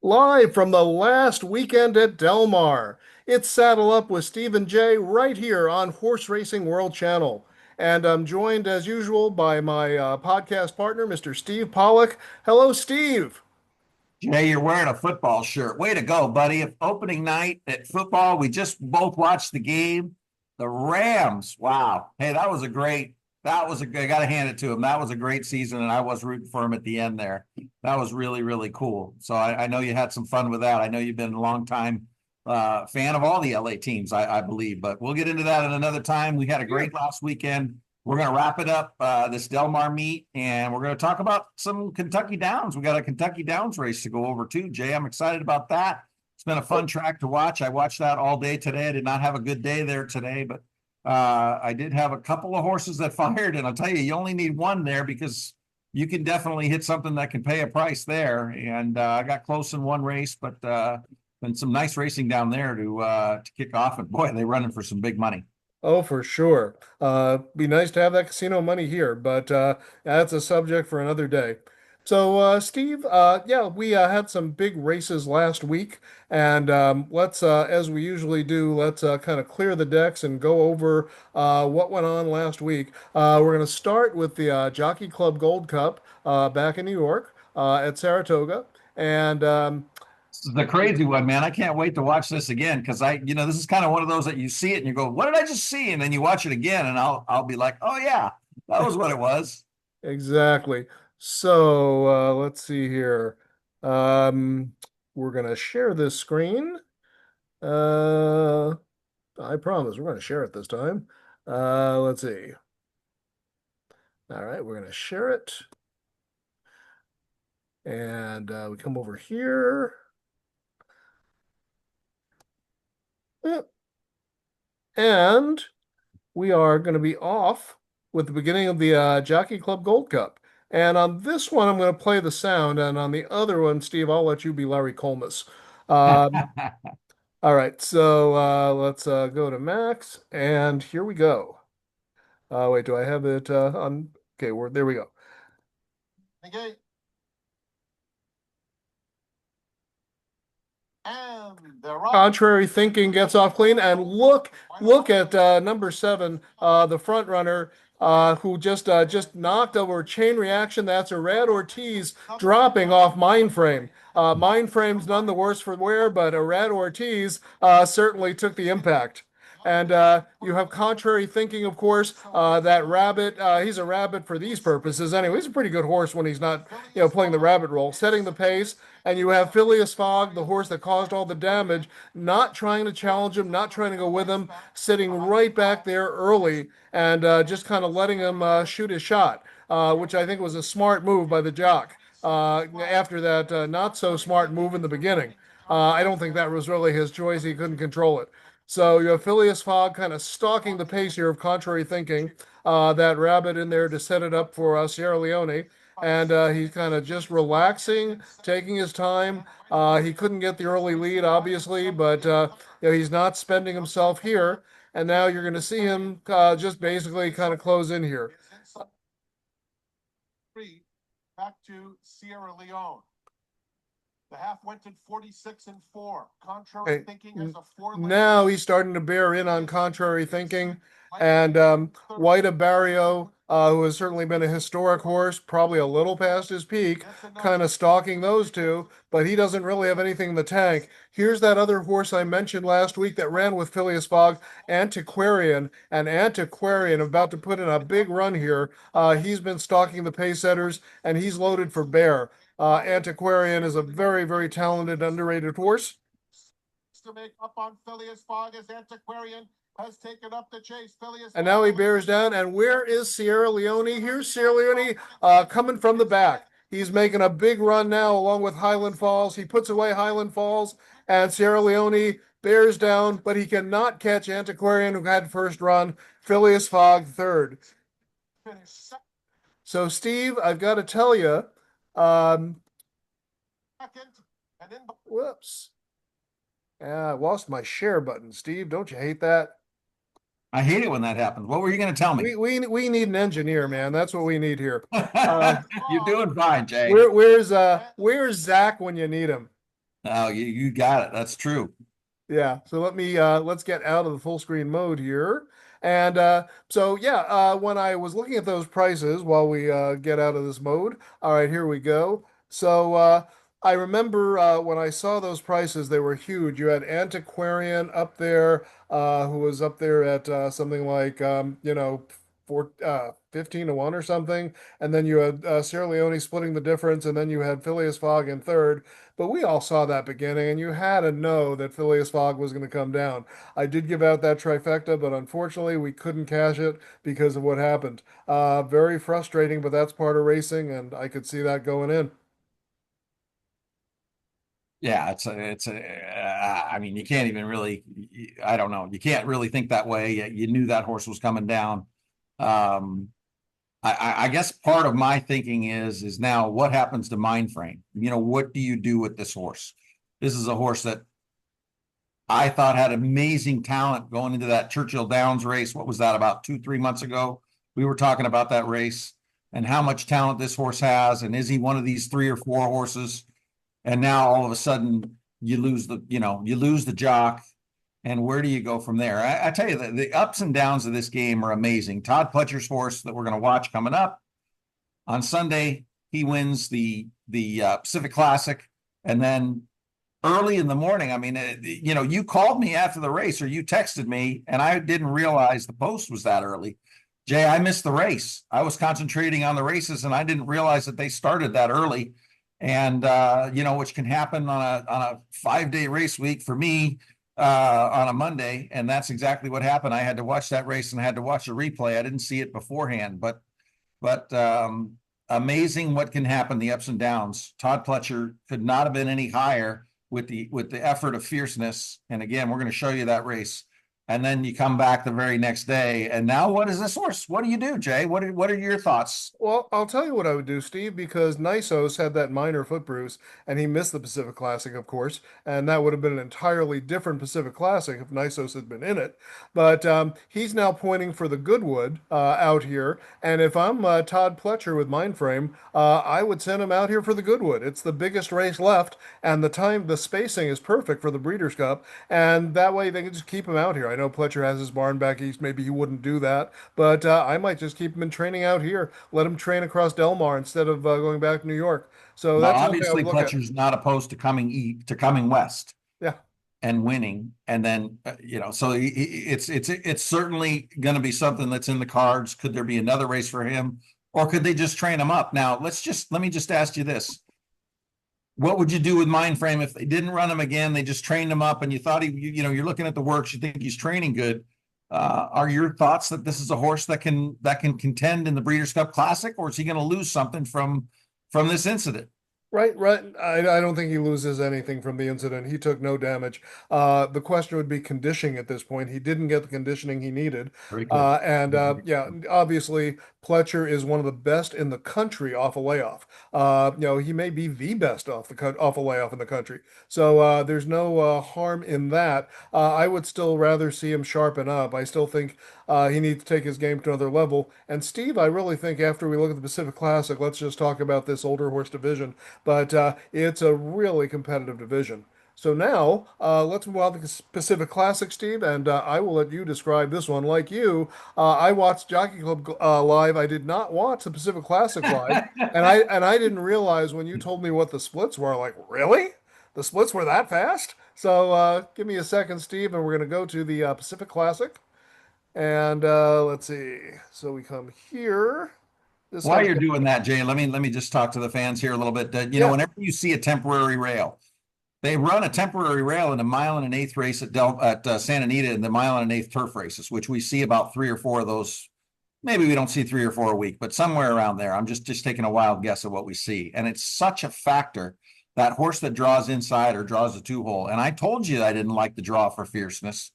Live from the last weekend at Del Mar, it's Saddle Up with Steve and Jay right here on Horse Racing World Channel. And I'm joined as usual by my podcast partner, Mr. Steve Pollack. Hello, Steve. Jay, you're wearing a football shirt. Way to go, buddy. Opening night at football. We just both watched the game. The Rams. Wow. Hey, I got to hand it to him. That was a great season, and I was rooting for him at the end there. That was really, really cool. So I know you had some fun with that. I know you've been a long time fan of all the LA teams, I believe, but we'll get into that at another time. We had a Yeah. great last weekend. We're going to wrap it up this Del Mar meet, and we're going to talk about some Kentucky Downs. We got a Kentucky Downs race to go over too, Jay. I'm excited about that. It's been a fun track to watch. I watched that all day today. I did not have a good day there today, but I did have a couple of horses that fired, and I'll tell you, you only need one there because you can definitely hit something that can pay a price there. And I got close in one race, but been some nice racing down there to kick off. And boy, they're running for some big money. Oh, for sure. Be nice to have that casino money here, but that's a subject for another day. So, Steve, yeah, we had some big races last week, and let's, as we usually do, let's kind of clear the decks and go over what went on last week. We're going to start with the Jockey Club Gold Cup back in New York at Saratoga, and This is the crazy one, man. I can't wait to watch this again because this is kind of one of those that you see it and you go, "What did I just see?" And then you watch it again, and I'll be like, "Oh yeah, that was what it was." exactly. So let's see here. Um, we're going to share this screen. Uh, I promise we're going to share it this time. Let's see. All right, we're going to share it. And we come over here. Yep. And we are going to be off with the beginning of the Jockey Club Gold Cup. And on this one, I'm going to play the sound. And on the other one, Steve, I'll let you be Larry Colmus. Um, all right, so let's go to Max. And here we go. Wait, do I have it on? Okay, there we go. Okay. Contrary thinking gets off clean, and look at number seven, the front runner, who just knocked over chain reaction. That's a Red Ortiz dropping off Mindframe. Mindframe's none the worse for wear, but a Red Ortiz certainly took the impact. And you have contrary thinking, of course. That rabbit, he's a rabbit for these purposes. Anyway, he's a pretty good horse when he's not, playing the rabbit role, setting the pace. And you have Phileas Fogg, the horse that caused all the damage, not trying to challenge him, not trying to go with him, sitting right back there early and just kind of letting him shoot his shot, which I think was a smart move by the jock. After that not so smart move in the beginning, I don't think that was really his choice. He couldn't control it. So you have Phileas Fogg kind of stalking the pace here of contrary thinking. That rabbit in there to set it up for Sierra Leone. And he's kind of just relaxing, taking his time. He couldn't get the early lead, obviously, but he's not spending himself here. And now you're going to see him just basically kind of close in here. Back to Sierra Leone. The half went at 46-4. Contrary thinking is a four. Now he's starting to bear in on contrary thinking. And White Barrio, who has certainly been a historic horse, probably a little past his peak, kind of stalking those two, but he doesn't really have anything in the tank. Here's that other horse I mentioned last week that ran with Phileas Fogg, Antiquarian, and Antiquarian about to put in a big run here. He's been stalking the pace setters, and he's loaded for bear. Antiquarian is a very, very talented, underrated horse. To make up on Phileas Fogg as Antiquarian has taken up the chase. And now he bears down. And where is Sierra Leone? Here's Sierra Leone coming from the back. He's making a big run now along with Highland Falls. He puts away Highland Falls, and Sierra Leone bears down, but he cannot catch Antiquarian, who had first run. Phileas Fogg third. So, Steve, I've got to tell you, whoops. I lost my share button, Steve. Don't you hate that? I hate it when that happens. What were you going to tell me? We need an engineer, man. That's what we need here. You're doing fine, Jay. Where's Zach when you need him? Oh, you got it. That's true. Yeah, so let's get out of the full screen mode here. And so yeah, when I was looking at those prices while we get out of this mode, all right, here we go. So I remember when I saw those prices, they were huge. You had Antiquarian up there, who was up there at something like 15 to 1 or something. And then you had Sierra Leone splitting the difference, and then you had Phileas Fogg in third. But we all saw that beginning, and you had to know that Phileas Fogg was going to come down. I did give out that trifecta, but unfortunately, we couldn't cash it because of what happened. Very frustrating, but that's part of racing, and I could see that going in. Yeah, I mean, you can't even really, I don't know. You can't really think that way. You knew that horse was coming down. Um, I guess part of my thinking is now what happens to mind frame? What do you do with this horse? This is a horse that I thought had amazing talent going into that Churchill Downs race. What was that, about 2, 3 months ago? We were talking about that race and how much talent this horse has. And is he one of these 3 or 4 horses? And now all of a sudden you lose the jock. And where do you go from there? I tell you, the ups and downs of this game are amazing. Todd Pletcher's horse that we're going to watch coming up on Sunday, he wins the Pacific Classic, and then early in the morning, I mean, you called me after the race or you texted me, and I didn't realize the post was that early. Jay, I missed the race. I was concentrating on the races, and I didn't realize that they started that early. And which can happen on a 5-day race week for me on a Monday, and that's exactly what happened. I had to watch that race and I had to watch the replay. I didn't see it beforehand, but amazing what can happen, the ups and downs. Todd Pletcher could not have been any higher with the effort of fierceness. And again, we're going to show you that race. And then you come back the very next day. And now what is this horse? What do you do, Jay? What are your thoughts? Well, I'll tell you what I would do, Steve, because Nysos had that minor foot bruise, and he missed the Pacific Classic, of course, and that would have been an entirely different Pacific Classic if Nysos had been in it. But he's now pointing for the Goodwood out here, and if I'm Todd Pletcher with Mindframe, I would send him out here for the Goodwood. It's the biggest race left, and the spacing is perfect for the Breeders' Cup, and that way they can just keep him out here. I know Pletcher has his barn back east, maybe he wouldn't do that, but I might just keep him in training out here. Let him train across Del Mar instead of going back to New York. So Well, that's one thing I obviously would look at. Pletcher's not opposed to coming west Yeah. and winning, and then so it's certainly going to be something that's in the cards. Could there be another race for him, or could they just train him up? Now let me just ask you this: what would you do with Mindframe if they didn't run him again? They just trained him up, and you thought you're looking at the works, you think he's training good. Are your thoughts that this is a horse that can contend in the Breeders' Cup Classic, or is he going to lose something from this incident? Right, right. I don't think he loses anything from the incident. He took no damage. The question would be conditioning at this point. He didn't get the conditioning he needed. Very good. Yeah, obviously, Pletcher is one of the best in the country off a layoff. He may be the best off a layoff in the country. So there's no harm in that. I would still rather see him sharpen up. I still think he needs to take his game to another level. And Steve, I really think after we look at the Pacific Classic, let's just talk about this older horse division. But it's a really competitive division. So now let's move on to the Pacific Classic, Steve, and I will let you describe this one. Like you, I watched Jockey Club live. I did not watch the Pacific Classic live, and I didn't realize when you told me what the splits were. Like, really? The splits were that fast? So give me a second, Steve, and we're going to go to the Pacific Classic. And let's see. So we come here. This While has you're got, doing that, Jay, let me just talk to the fans here a little bit. yeah. Whenever you see a temporary rail, they run a temporary rail in a 1.125 race at Santa Anita in the 1.125 turf races, which we see about 3 or 4 of those. Maybe we don't see 3 or 4 a week, but somewhere around there. I'm just taking a wild guess of what we see, and it's such a factor. That horse that draws inside or draws a 2-hole, and I told you I didn't like the draw for fierceness,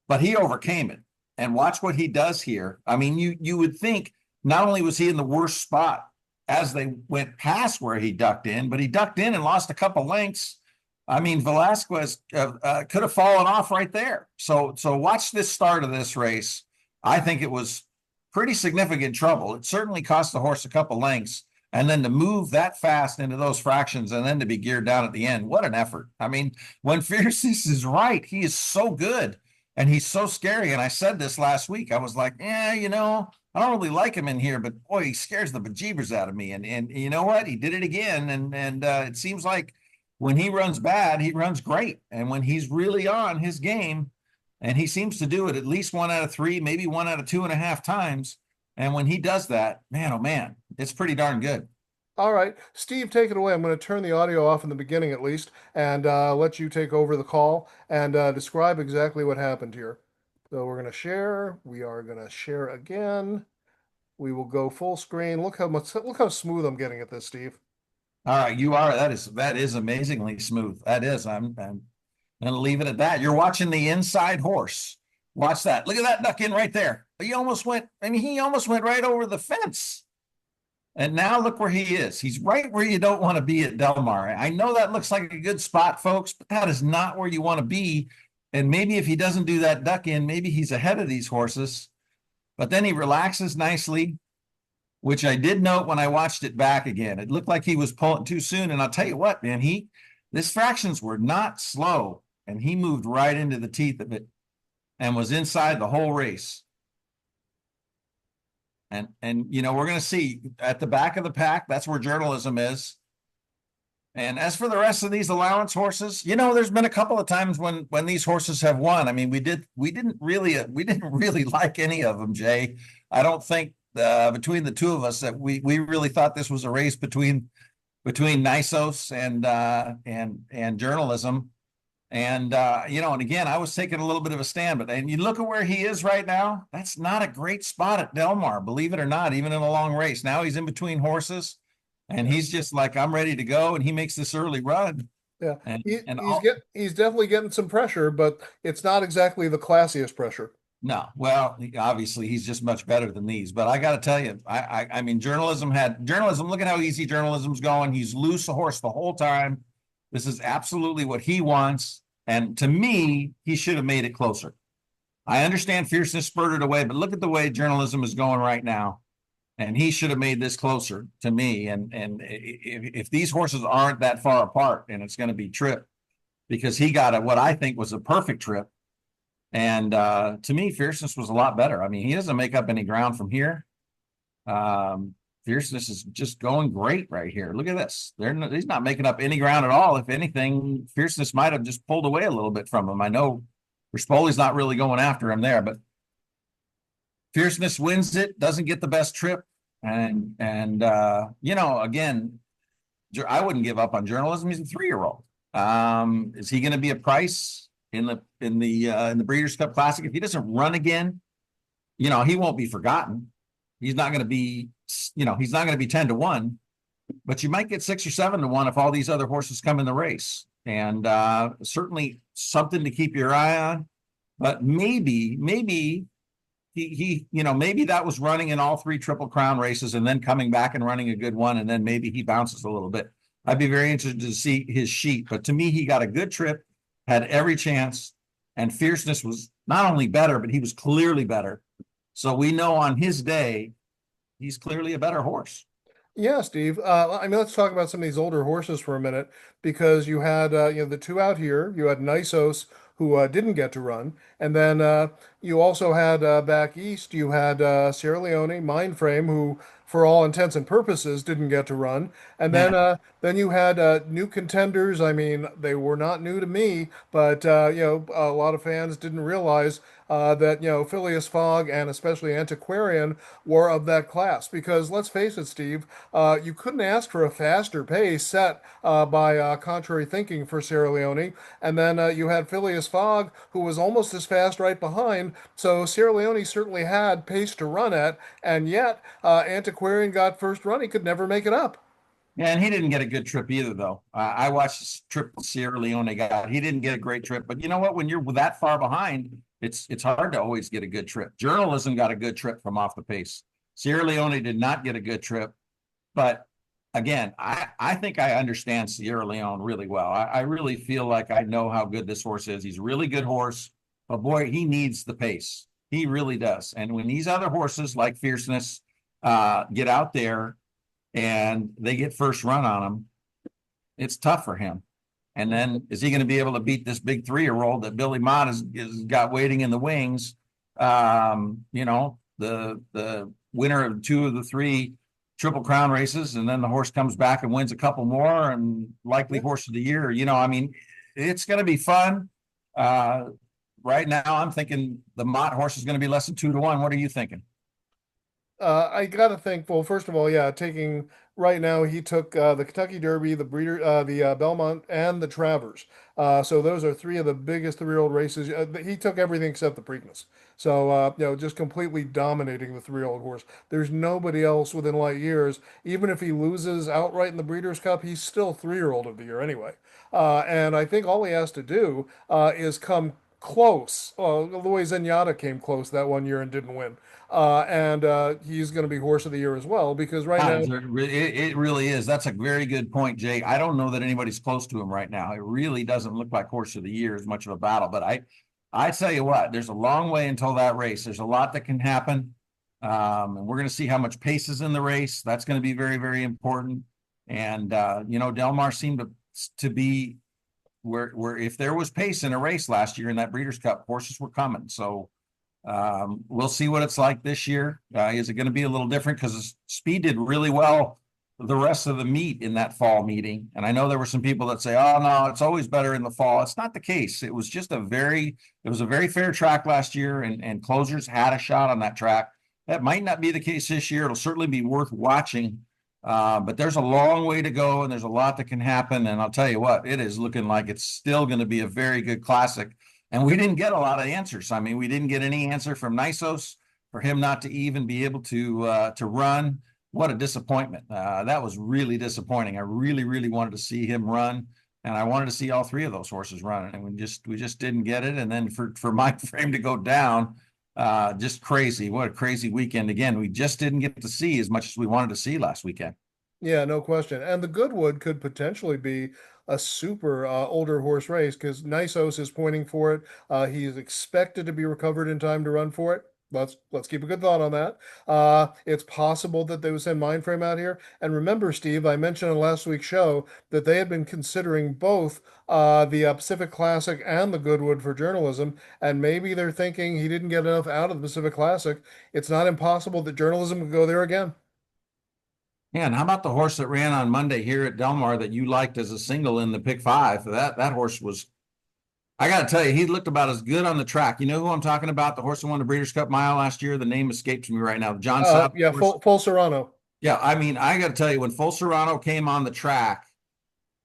but he overcame it. And watch what he does here. I mean, you would think not only was he in the worst spot as they went past where he ducked in, but he ducked in and lost a couple lengths. I mean, Velasquez could have fallen off right there. So watch this start of this race. I think it was pretty significant trouble. It certainly cost the horse a couple lengths, And then to move that fast into those fractions and then to be geared down at the end, what an effort. I mean, when Fierceness is right, he is so good and he's so scary. And I said this last week. I was like, yeah, you know, I don't really like him in here, but boy, he scares the bejeebers out of me. And you know what? He did it again. And it seems like when he runs bad, he runs great. And when he's really on his game, and he seems to do it at least 1 out of 3, maybe 1 out of 2.5 times. And when he does that, man, oh man, it's pretty darn good. All right, Steve, take it away. I'm going to turn the audio off in the beginning at least and let you take over the call and describe exactly what happened here. So we're going to share. We are going to share again. We will go full screen. Look how smooth I'm getting at this, Steve. All right, you are. That is amazingly smooth. That is. I'm gonna leave it at that. You're watching the inside horse. Watch that. Look at that duck in right there. He almost went. I mean, he almost went right over the fence. And now look where he is. He's right where you don't want to be at Del Mar. I know that looks like a good spot, folks, but that is not where you want to be. And maybe if he doesn't do that duck in, maybe he's ahead of these horses. But then he relaxes nicely, which I did note when I watched it back again. It looked like he was pulling too soon. And I'll tell you what, man, his fractions were not slow. And he moved right into the teeth of it and was inside the whole race. And you know, we're going to see at the back of the pack, that's where Journalism is. And as for the rest of these allowance horses, you know, there's been a couple of times when these horses have won. I mean, we didn't really like any of them, Jay. I don't think between the two of us that we really thought this was a race between Nisos and Journalism. And you know, and again, I was taking a little bit of a stand, and you look at where he is right now. That's not a great spot at Del Mar, believe it or not, even in a long race. Now he's in between horses, and he's just like, I'm ready to go, and he makes this early run. Yeah, And he's definitely getting some pressure, but it's not exactly the classiest pressure. no, well, obviously he's just much better than these. But I got to tell you, I mean, Journalism. Look at how easy Journalism's going. He's loose a horse the whole time. This is absolutely what he wants. And to me, he should have made it closer. I understand Fierceness spurted away, but look at the way Journalism is going right now. And he should have made this closer to me. And if these horses aren't that far apart, and it's going to be Trip, because he got what I think was a perfect trip. And to me, Fierceness was a lot better. I mean, he doesn't make up any ground from here. Fierceness is just going great right here. Look at this. He's not making up any ground at all. If anything, Fierceness might have just pulled away a little bit from him. I know Rispoli's not really going after him there, but Fierceness wins it, doesn't get the best trip. And you know, again, I wouldn't give up on Journalism. He's a 3-year-old. Is he going to be a price in the Breeders' Cup Classic? If he doesn't run again, you know, he won't be forgotten. He's not going to be, you know, he's not going to be 10-1, but you might get 6 or 7-1 if all these other horses come in the race. And certainly something to keep your eye on. But maybe he, you know, maybe that was running in all 3 Triple Crown races and then coming back and running a good one, and then maybe he bounces a little bit. I'd be very interested to see his sheet. But to me, he got a good trip, had every chance, and Fierceness was not only better, but he was clearly better. So we know on his day, he's clearly a better horse. Yeah, Steve. I mean, let's talk about some of these older horses for a minute, because you had you know, the two out here. You had Nisos, who didn't get to run, and then you also had back east. You had Sierra Leone, Mindframe, who, for all intents and purposes, didn't get to run, and Yeah. then you had new contenders. I mean, they were not new to me, but you know, a lot of fans didn't realize that, you know, Phileas Fogg and especially Antiquarian were of that class. Because let's face it, Steve, you couldn't ask for a faster pace set by Contrary Thinking for Sierra Leone, and then you had Phileas Fogg, who was almost as fast right behind. So Sierra Leone certainly had pace to run at, and yet Antiquarian got first run. He could never make it up. Yeah, and he didn't get a good trip either, though. I watched this trip Sierra Leone got. He didn't get a great trip, but you know what? When you're that far behind, it's hard to always get a good trip. Journalism got a good trip from off the pace. Sierra Leone did not get a good trip, but again, I think I understand Sierra Leone really well. I really feel like I know how good this horse is. He's a really good horse, but boy, he needs the pace. He really does. And when these other horses like Fierceness get out there, and they get first run on him, it's tough for him. And then is he going to be able to beat this big 3-year-old that Billy Mott has got waiting in the wings? You know, the winner of 2 of the 3 Triple Crown races, and then the horse comes back and wins a couple more, and likely horse of the year. You know, I mean, it's going to be fun. Right now, I'm thinking the Mott horse is going to be less than 2-1. What are you thinking? I gotta think. Well, first of all, yeah, taking right now, he took the Kentucky Derby, the Breeder, the Belmont, and the Travers. So those are 3 of the biggest 3-year-old races. He took everything except the Preakness. So just completely dominating the 3-year-old horse. There's nobody else within light years. Even if he loses outright in the Breeders' Cup, he's still 3-year-old of the year anyway. And I think all he has to do is come close. Louis Zenyatta came close that one year and didn't win. And he's going to be horse of the year as well because right now, It really is. That's a very good point, Jay. I don't know that anybody's close to him right now. It really doesn't look like horse of the year as much of a battle. But I tell you what, there's a long way until that race. There's a lot that can happen. And we're going to see how much pace is in the race. That's going to be very, very important. And Del Mar seemed to be where if there was pace in a race last year in that Breeders' Cup, horses were coming. So we'll see what it's like this year. Is it going to be a little different? Because Speed did really well the rest of the meet in that fall meeting. And I know there were some people that say, oh, no, it's always better in the fall. It's not the case. It was just it was a very fair track last year, and closers had a shot on that track. That might not be the case this year. It'll certainly be worth watching. But there's a long way to go, and there's a lot that can happen. And I'll tell you what, it is looking like it's still going to be a very good classic. And we didn't get a lot of answers. I mean, we didn't get any answer from Nisos for him not to even be able to run. What a disappointment. That was really disappointing. I really, really wanted to see him run, and I wanted to see all 3 of those horses run, and we just didn't get it. And then for Mind Frame to go down, just crazy. What a crazy weekend. Again, we just didn't get to see as much as we wanted to see last weekend. yeah, no question. And the Goodwood could potentially be a super older horse race because Nisos is pointing for it. He is expected to be recovered in time to run for it. Let's keep a good thought on that. It's possible that they would send Mindframe out here. And remember, Steve, I mentioned on last week's show that they had been considering both the Pacific Classic and the Goodwood for journalism, and maybe they're thinking he didn't get enough out of the Pacific Classic. It's not impossible that journalism could go there again. Yeah, and how about the horse that ran on Monday here at Del Mar that you liked as a single in the pick 5? That horse was, I got to tell you, he looked about as good on the track. You know who I'm talking about? The horse that won the Breeders' Cup Mile last year. The name escapes me right now. John Sub. Yeah, full Serrano. Yeah, I mean, I got to tell you, when Full Serrano came on the track,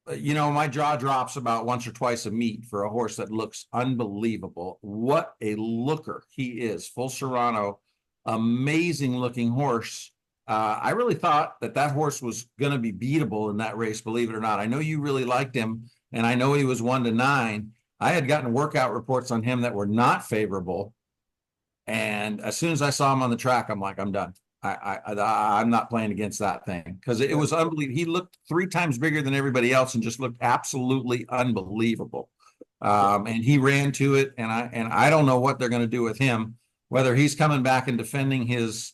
my jaw drops about once or twice a meet for a horse that looks unbelievable. What a looker he is. Full Serrano, amazing looking horse. I really thought that horse was going to be beatable in that race, believe it or not. I know you really liked him, and I know he was 1-9. I had gotten workout reports on him that were not favorable. And as soon as I saw him on the track, I'm like, I'm done. I'm not playing against that thing because it was unbelievable. He looked 3 times bigger than everybody else and just looked absolutely unbelievable. And he ran to it, and I don't know what they're going to do with him. Whether he's coming back and defending his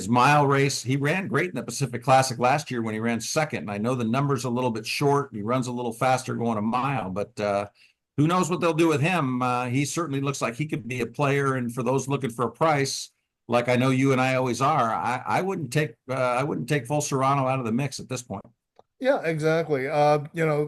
mile race. He ran great in the Pacific Classic last year when he ran second. And I know the number's a little bit short. He runs a little faster going a mile, but who knows what they'll do with him? He certainly looks like he could be a player. And for those looking for a price, like I know you and I always are, I wouldn't take Full Serrano out of the mix at this point. Yeah, exactly.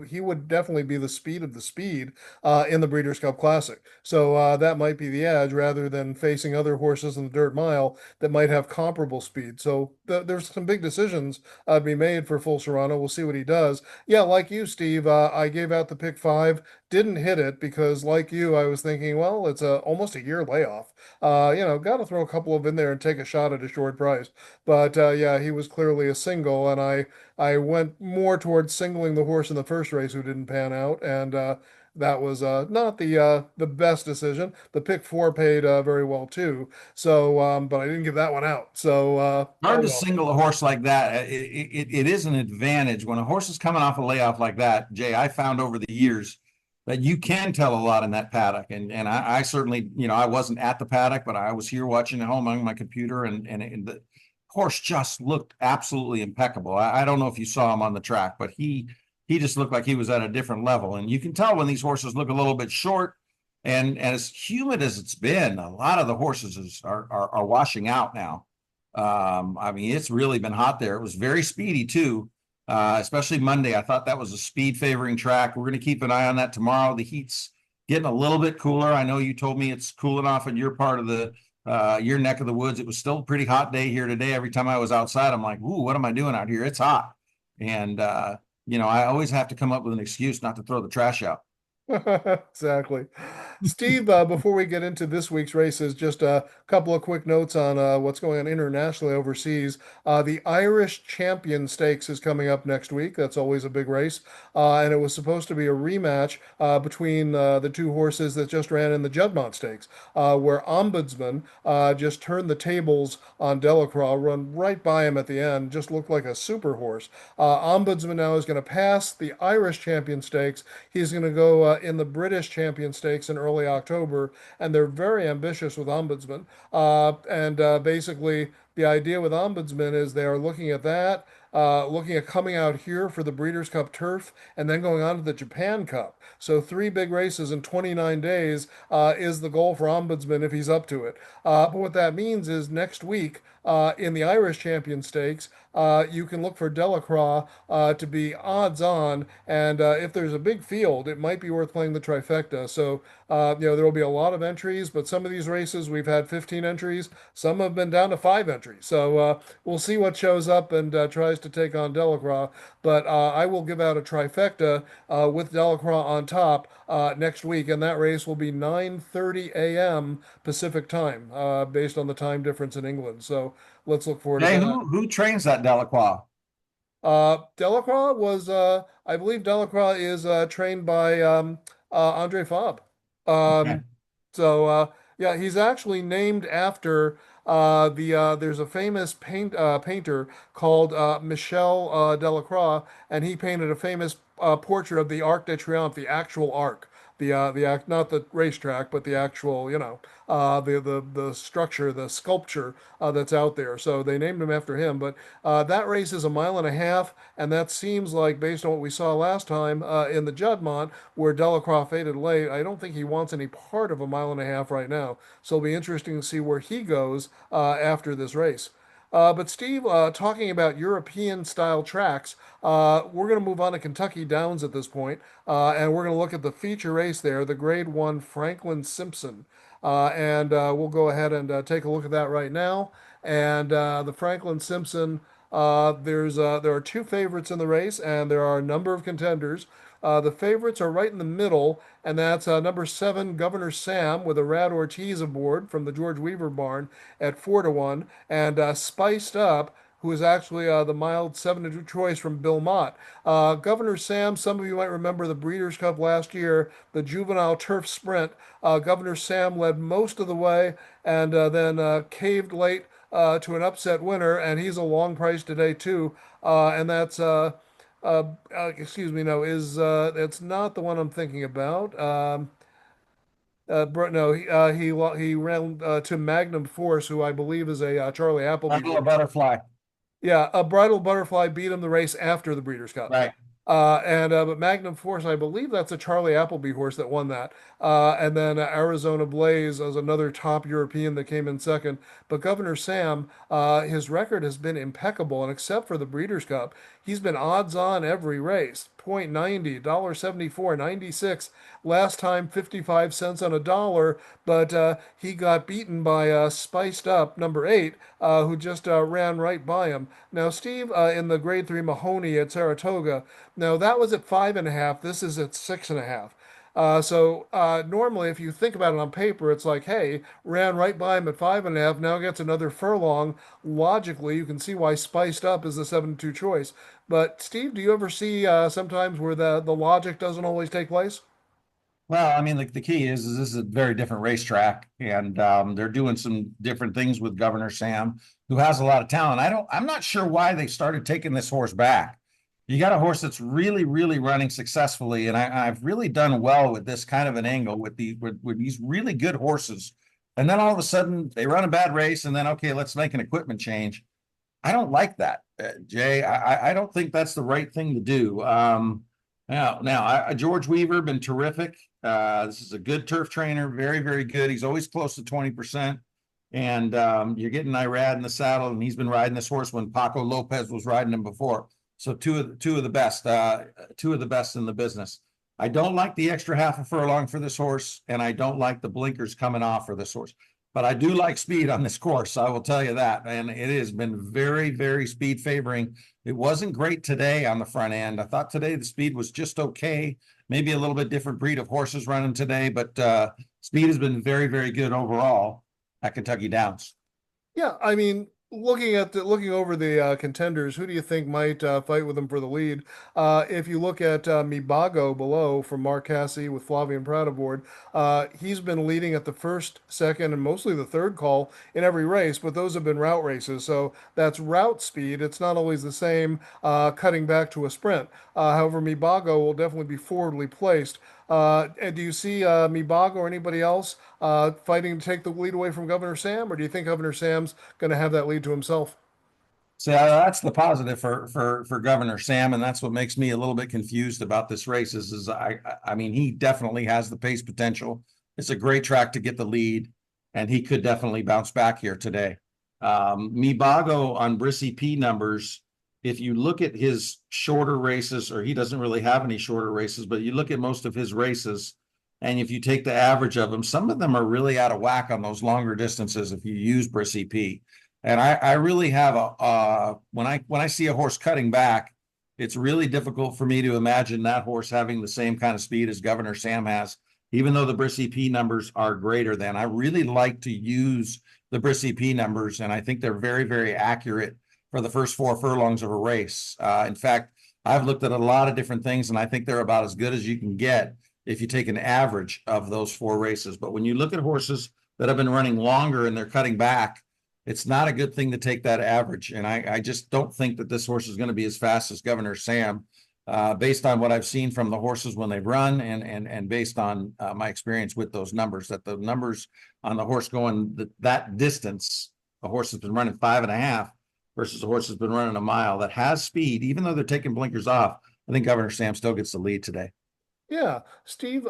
He would definitely be the speed of the speed in the Breeders' Cup Classic. So that might be the edge rather than facing other horses in the dirt mile that might have comparable speed. So there's some big decisions to be made for Full Serrano. We'll see what he does. Yeah, like you, Steve, I gave out the pick 5, didn't hit it because, like you, I was thinking, well, it's almost a year layoff. Got to throw a couple of in there and take a shot at a short price. But yeah, he was clearly a single, and I went more towards singling the horse in the first race who didn't pan out, and that was not the best decision. The pick 4 paid very well too, so but I didn't give that one out. So Hard oh to well. single a horse like that. It is an advantage when a horse is coming off a layoff like that. Jay, I found over the years that you can tell a lot in that paddock, and I certainly, I wasn't at the paddock, but I was here watching at home on my computer, and the horse just looked absolutely impeccable. I don't know if you saw him on the track, but he just looked like he was at a different level. And you can tell when these horses look a little bit short and as humid as it's been, a lot of the horses are washing out now. I mean, it's really been hot there. It was very speedy too, especially Monday. I thought that was a speed favoring track. We're going to keep an eye on that tomorrow. The heat's getting a little bit cooler. I know you told me it's cooling off in your part of the your neck of the woods. It was still a pretty hot day here today. Every time I was outside, I'm like, ooh, what am I doing out here? It's hot. And you know, I always have to come up with an excuse not to throw the trash out. Exactly. Steve, before we get into this week's races, just a couple of quick notes on what's going on internationally overseas. The Irish Champion Stakes is coming up next week. That's always a big race. And it was supposed to be a rematch between the two horses that just ran in the Juddmonte Stakes, where Ombudsman just turned the tables on Delacroix, run right by him at the end, just looked like a super horse. Ombudsman now is going to pass the Irish Champion Stakes. He's going to go in the British Champion Stakes in early October, and they're very ambitious with Ombudsman. And basically, the idea with Ombudsman is they are looking at that, looking at coming out here for the Breeders' Cup Turf, and then going on to the Japan Cup. So 3 big races in 29 days is the goal for Ombudsman if he's up to it. But what that means is next week in the Irish Champion Stakes, you can look for Delacroix to be odds on, and if there's a big field, it might be worth playing the trifecta. So, there will be a lot of entries, but some of these races we've had 15 entries, some have been down to 5 entries. So, we'll see what shows up and tries to take on Delacroix. But I will give out a trifecta with Delacroix on top next week, and that race will be 9:30 a.m. Pacific time, based on the time difference in England. So, let's look forward to Hey, that. who trains that Delacroix? Delacroix was, I believe Delacroix is trained by Andre Fabre. Okay. Um, so yeah, he's actually named after there's a famous painter called Michel Delacroix, and he painted a famous portrait of the Arc de Triomphe, the actual arc. The act, not the racetrack, but the actual, the structure, the sculpture that's out there. So they named him after him. But that race is a mile and a half, and that seems like, based on what we saw last time in the Juddmonte, where Delacroix faded late, I don't think he wants any part of a mile and a half right now. So it'll be interesting to see where he goes after this race. But Steve, talking about European style tracks, we're going to move on to Kentucky Downs at this point, and we're going to look at the feature race there, the Grade 1 Franklin-Simpson. And we'll go ahead and take a look at that right now. And the Franklin-Simpson, there are 2 favorites in the race, and there are a number of contenders. The favorites are right in the middle, and that's number 7, Governor Sam, with a Rad Ortiz aboard from the George Weaver barn at 4-1, and Spiced Up, who is actually the mild 7-2 choice from Bill Mott. Governor Sam, some of you might remember the Breeders' Cup last year, the juvenile turf sprint. Governor Sam led most of the way and then caved late to an upset winner, and he's a long price today too. And that's excuse me, no, is it's not the one I'm thinking about. No, he ran to Magnum Force, who I believe is a Charlie Appleby Bundle of horse. butterfly. Yeah, a Bridal Butterfly beat him the race after the Breeders' Cup. Right. And but Magnum Force, I believe that's a Charlie Appleby horse that won that. And then Arizona Blaze as another top European that came in second. But Governor Sam, his record has been impeccable, and except for the Breeders' Cup, he's been odds on every race. Point 90, $1.74, 96. Last time 55 cents on a dollar, but he got beaten by Spiced Up, number 8, who just ran right by him. Now, Steve, in the Grade 3 Mahoney at Saratoga, now that was at 5.5. This is at 6.5. So normally, if you think about it on paper, it's like, hey, ran right by him at 5.5, now gets another furlong. Logically, you can see why Spiced Up is the 7-2 choice. But Steve, do you ever see sometimes where the logic doesn't always take place? Well, I mean, the key is this is a very different racetrack, and they're doing some different things with Governor Sam, who has a lot of talent. I'm not sure why they started taking this horse back. You got a horse that's really, really running successfully, and I've really done well with this kind of an angle with these really good horses. And then all of a sudden they run a bad race, and then okay, let's make an equipment change. I don't like that, Jay. I don't think that's the right thing to do. George Weaver been terrific. This is a good turf trainer, very, very good. He's always close to 20%. And you're getting Irad in the saddle, and he's been riding this horse when Paco Lopez was riding him before. So two of the best in the business. I don't like the extra half a furlong for this horse, and I don't like the blinkers coming off for this horse. But I do like speed on this course. I will tell you that. And it has been very, very speed favoring. It wasn't great today on the front end. I thought today the speed was just okay. Maybe a little bit different breed of horses running today, but speed has been very, very good overall at Kentucky Downs. Yeah, I mean, looking over the contenders, who do you think might fight with them for the lead? If you look at Mibago below from Mark Casse with Flavian Proud aboard, he's been leading at the first, second, and mostly the third call in every race, but those have been route races, so that's route speed. It's not always the same cutting back to a sprint. However, Mibago will definitely be forwardly placed. And do you see Mibago or anybody else fighting to take the lead away from Governor Sam, or do you think Governor Sam's going to have that lead to himself? So that's the positive for Governor Sam, and that's what makes me a little bit confused about this race. I mean, he definitely has the pace potential. It's a great track to get the lead, and he could definitely bounce back here today. Mibago on Brissy P numbers, if you look at his shorter races, or he doesn't really have any shorter races, but you look at most of his races, and if you take the average of them, some of them are really out of whack on those longer distances if you use Brissy P. And I really have when I see a horse cutting back, it's really difficult for me to imagine that horse having the same kind of speed as Governor Sam has, even though the Brissy P numbers are greater than. I really like to use the Brissy P numbers, and I think they're very, very accurate for the first 4 furlongs of a race. In fact, I've looked at a lot of different things, and I think they're about as good as you can get if you take an average of those 4 races. But when you look at horses that have been running longer and they're cutting back, it's not a good thing to take that average. And I just don't think that this horse is going to be as fast as Governor Sam, based on what I've seen from the horses when they've run, and based on my experience with those numbers, that the numbers on the horse going that distance, a horse has been running 5.5 versus a horse that's been running a mile that has speed, even though they're taking blinkers off. I think Governor Sam still gets the lead today. Yeah, Steve,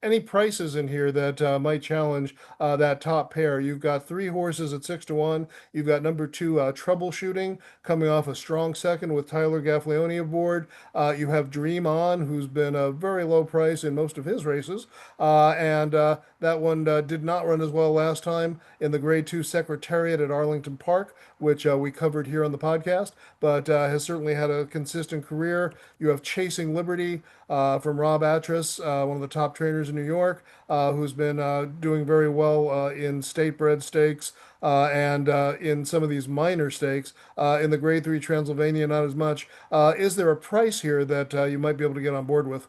any prices in here that might challenge that top pair? You've got 3 horses at 6 to 1. You've got number 2, Troubleshooting, coming off a strong second with Tyler Gaffleone aboard. You have Dream On, who's been a very low price in most of his races, and that one did not run as well last time in the Grade 2 Secretariat at Arlington Park, which we covered here on the podcast, but has certainly had a consistent career. You have Chasing Liberty from Rob Atras, one of the top trainers in New York, who's been doing very well in state bred stakes and in some of these minor stakes. In the Grade 3 Transylvania, not as much. Is there a price here that you might be able to get on board with?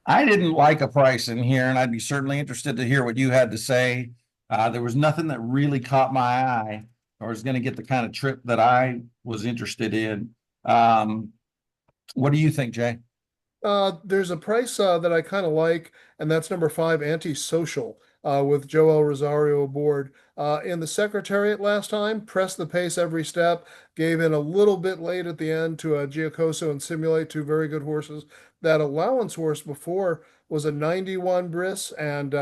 I didn't like a price in here, and I'd be certainly interested to hear what you had to say. There was nothing that really caught my eye or is going to get the kind of trip that I was interested in. What do you think, Jay? There's a price that I kind of like, and that's number 5, Antisocial, with Joel Rosario aboard. In the Secretariat last time, pressed the pace every step, gave in a little bit late at the end to Giacoso and Simulate, 2 very good horses. That allowance horse before was a 91 Briss, and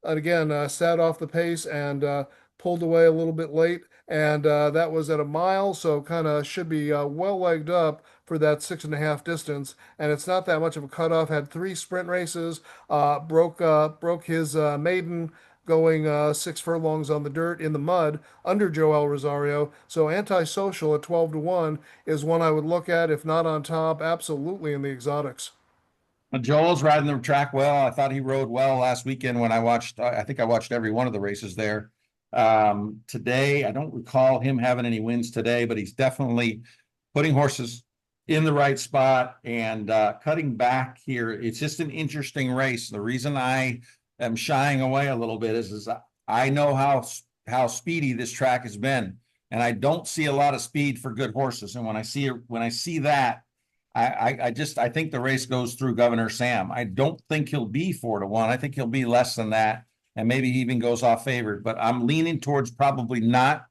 again, sat off the pace and pulled away a little bit late. And that was at a mile, so kind of should be well legged up for that 6.5 distance. And it's not that much of a cutoff. Had 3 sprint races, broke his maiden going 6 furlongs on the dirt in the mud under Joel Rosario. So Antisocial at 12 to 1 is one I would look at, if not on top, absolutely in the exotics. Joel's riding the track well. I thought he rode well last weekend when I watched. I think I watched every one of the races there. Today, I don't recall him having any wins today, but he's definitely putting horses in the right spot and cutting back here. It's just an interesting race. The reason I am shying away a little bit is I know how speedy this track has been, and I don't see a lot of speed for good horses. And when I see that, I think the race goes through Governor Sam. I don't think he'll be 4 to 1. I think he'll be less than that, and maybe he even goes off favored. But I'm leaning towards probably not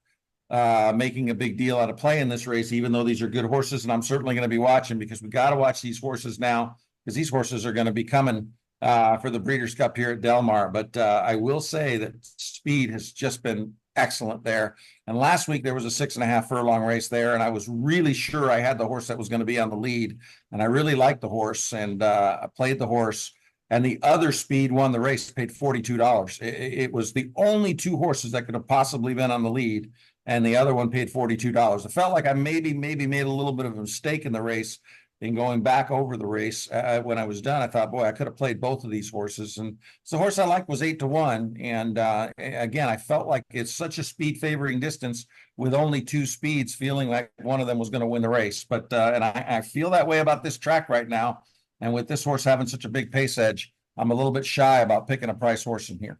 making a big deal out of playing this race, even though these are good horses. And I'm certainly going to be watching because we got to watch these horses now because these horses are going to be coming for the Breeders' Cup here at Del Mar. But I will say that speed has just been excellent there. And last week there was a 6.5 furlong race there, and I was really sure I had the horse that was going to be on the lead, and I really liked the horse, and I played the horse. And the other speed won the race, paid $42. It was the only two horses that could have possibly been on the lead, and the other one paid $42. It felt like I maybe made a little bit of a mistake in the race in going back over the race. When I was done, I thought, boy, I could have played both of these horses. And so the horse I liked was 8-1. And again, I felt like it's such a speed favoring distance with only two speeds, feeling like one of them was going to win the race. But and I feel that way about this track right now. And with this horse having such a big pace edge, I'm a little bit shy about picking a price horse in here.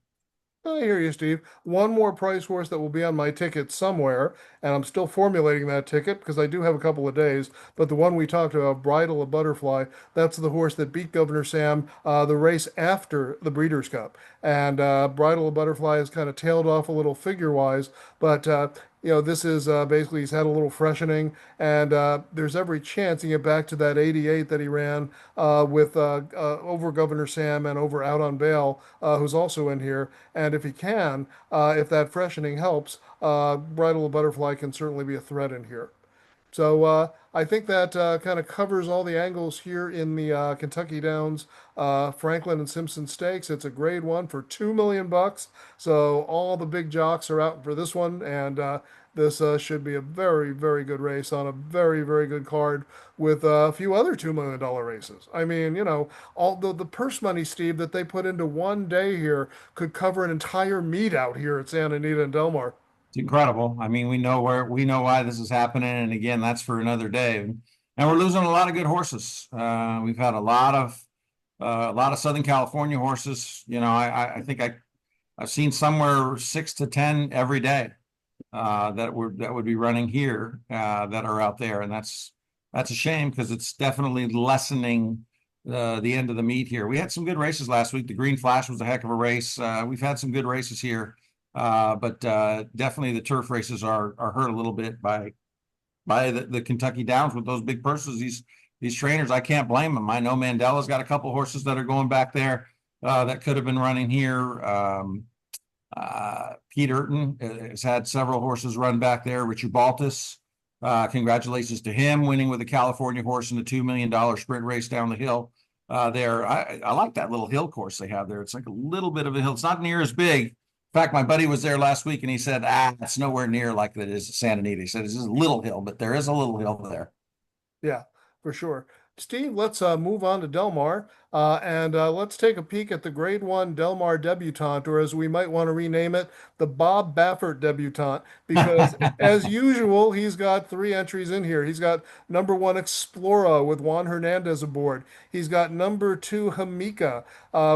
I hear you, Steve. One more price horse that will be on my ticket somewhere, and I'm still formulating that ticket because I do have a couple of days. But the one we talked about, Bridle of Butterfly, that's the horse that beat Governor Sam the race after the Breeders' Cup. And Bridle of Butterfly has kind of tailed off a little figure-wise, but this is basically he's had a little freshening, and there's every chance he get back to that 88 that he ran with over Governor Sam and over Out on Bail, who's also in here. And if he can, if that freshening helps, Bridle of Butterfly can certainly be a threat in here. So I think that kind of covers all the angles here in the Kentucky Downs Franklin and Simpson Stakes. It's a grade one for $2 million. So all the big jocks are out for this one, and this should be a very, very good race on a very, very good card with a few other $2 million races. I mean, all the purse money, Steve, that they put into one day here could cover an entire meet out here at Santa Anita and Del Mar. It's incredible. I mean, we know why this is happening, and again, that's for another day. And we're losing a lot of good horses. We've had a lot of Southern California horses. I think I've seen somewhere 6 to 10 every day that would be running here that are out there, and that's a shame because it's definitely lessening the end of the meet here. We had some good races last week. The Green Flash was a heck of a race. We've had some good races here. But definitely the turf races are hurt a little bit by the Kentucky Downs with those big purses. These trainers, I can't blame them. I know Mandela's got a couple horses that are going back there that could have been running here. Pete Urton has had several horses run back there. Richard Baltus, congratulations to him winning with a California horse in the $2 million sprint race down the hill there. I like that little hill course they have there. It's like a little bit of a hill. It's not near as big. In fact, my buddy was there last week and he said, it's nowhere near like it is at Santa Anita. He said, it's just a little hill, but there is a little hill there. Yeah, for sure. Steve, let's move on to Del Mar and let's take a peek at the Grade 1 Del Mar Debutante, or as we might want to rename it, the Bob Baffert Debutante, because as usual, he's got three entries in here. He's got number one Explora with Juan Hernandez aboard. He's got number two Hamika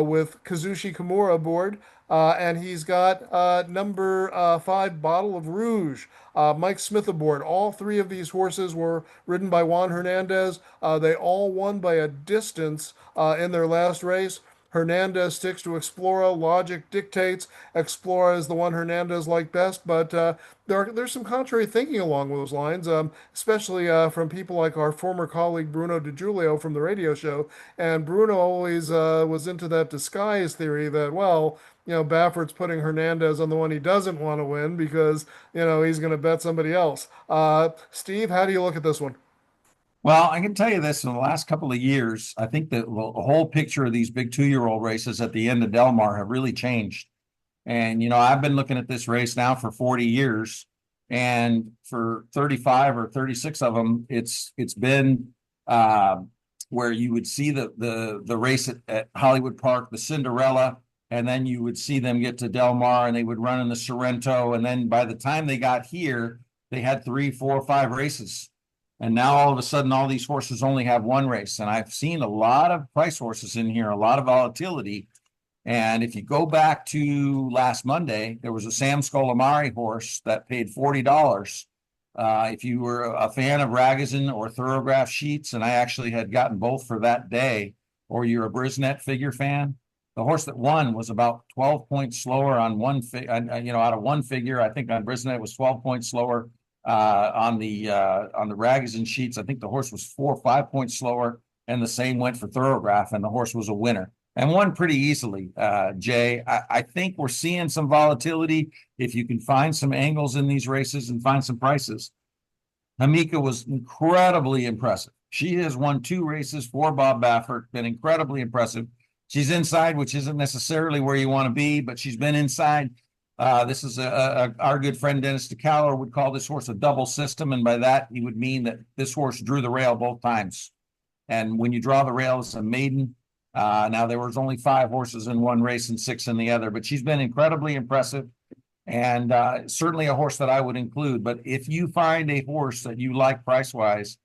with Kazushi Kimura aboard. And he's got number five Bottle of Rouge, Mike Smith aboard. All three of these horses were ridden by Juan Hernandez. They all won by a distance in their last race. Hernandez sticks to Explora. Logic dictates Explora is the one Hernandez liked best, but there's some contrary thinking along those lines, especially from people like our former colleague Bruno DiGiulio from the radio show. And Bruno always was into that disguise theory that, well, Baffert's putting Hernandez on the one he doesn't want to win because, he's going to bet somebody else. Steve, how do you look at this one? Well, I can tell you this, in the last couple of years, I think that the whole picture of these big 2-year-old races at the end of Del Mar have really changed. And, I've been looking at this race now for 40 years, and for 35 or 36 of them, it's been where you would see the race at Hollywood Park, the Cinderella, and then you would see them get to Del Mar and they would run in the Sorrento. And then by the time they got here, they had 3, 4, 5 races. And now all of a sudden, all these horses only have one race. And I've seen a lot of price horses in here, a lot of volatility. And if you go back to last Monday, there was a Sam Scolamari horse that paid $40. If you were a fan of Ragozin or Thoroughgraph Sheets, and I actually had gotten both for that day, or you're a Brisnet figure fan, The horse that won was about 12 points slower on out of one figure. I think on Brisnet it was 12 points slower. On the rags and sheets, I think the horse was 4 or 5 points slower, and the same went for Thoroughgraph, and the horse was a winner and won pretty easily. Jay, I think we're seeing some volatility. If you can find some angles in these races and find some prices, Hamika was incredibly impressive. She has won 2 races for Bob Baffert, been incredibly impressive. She's inside, which isn't necessarily where you want to be, but she's been inside. This is our good friend Dennis DeCalor would call this horse a double system, and by that he would mean that this horse drew the rail both times. And when you draw the rail, it's a maiden. Now there was only 5 horses in one race and 6 in the other, but she's been incredibly impressive. And certainly a horse that I would include. But if you find a horse that you like price wise,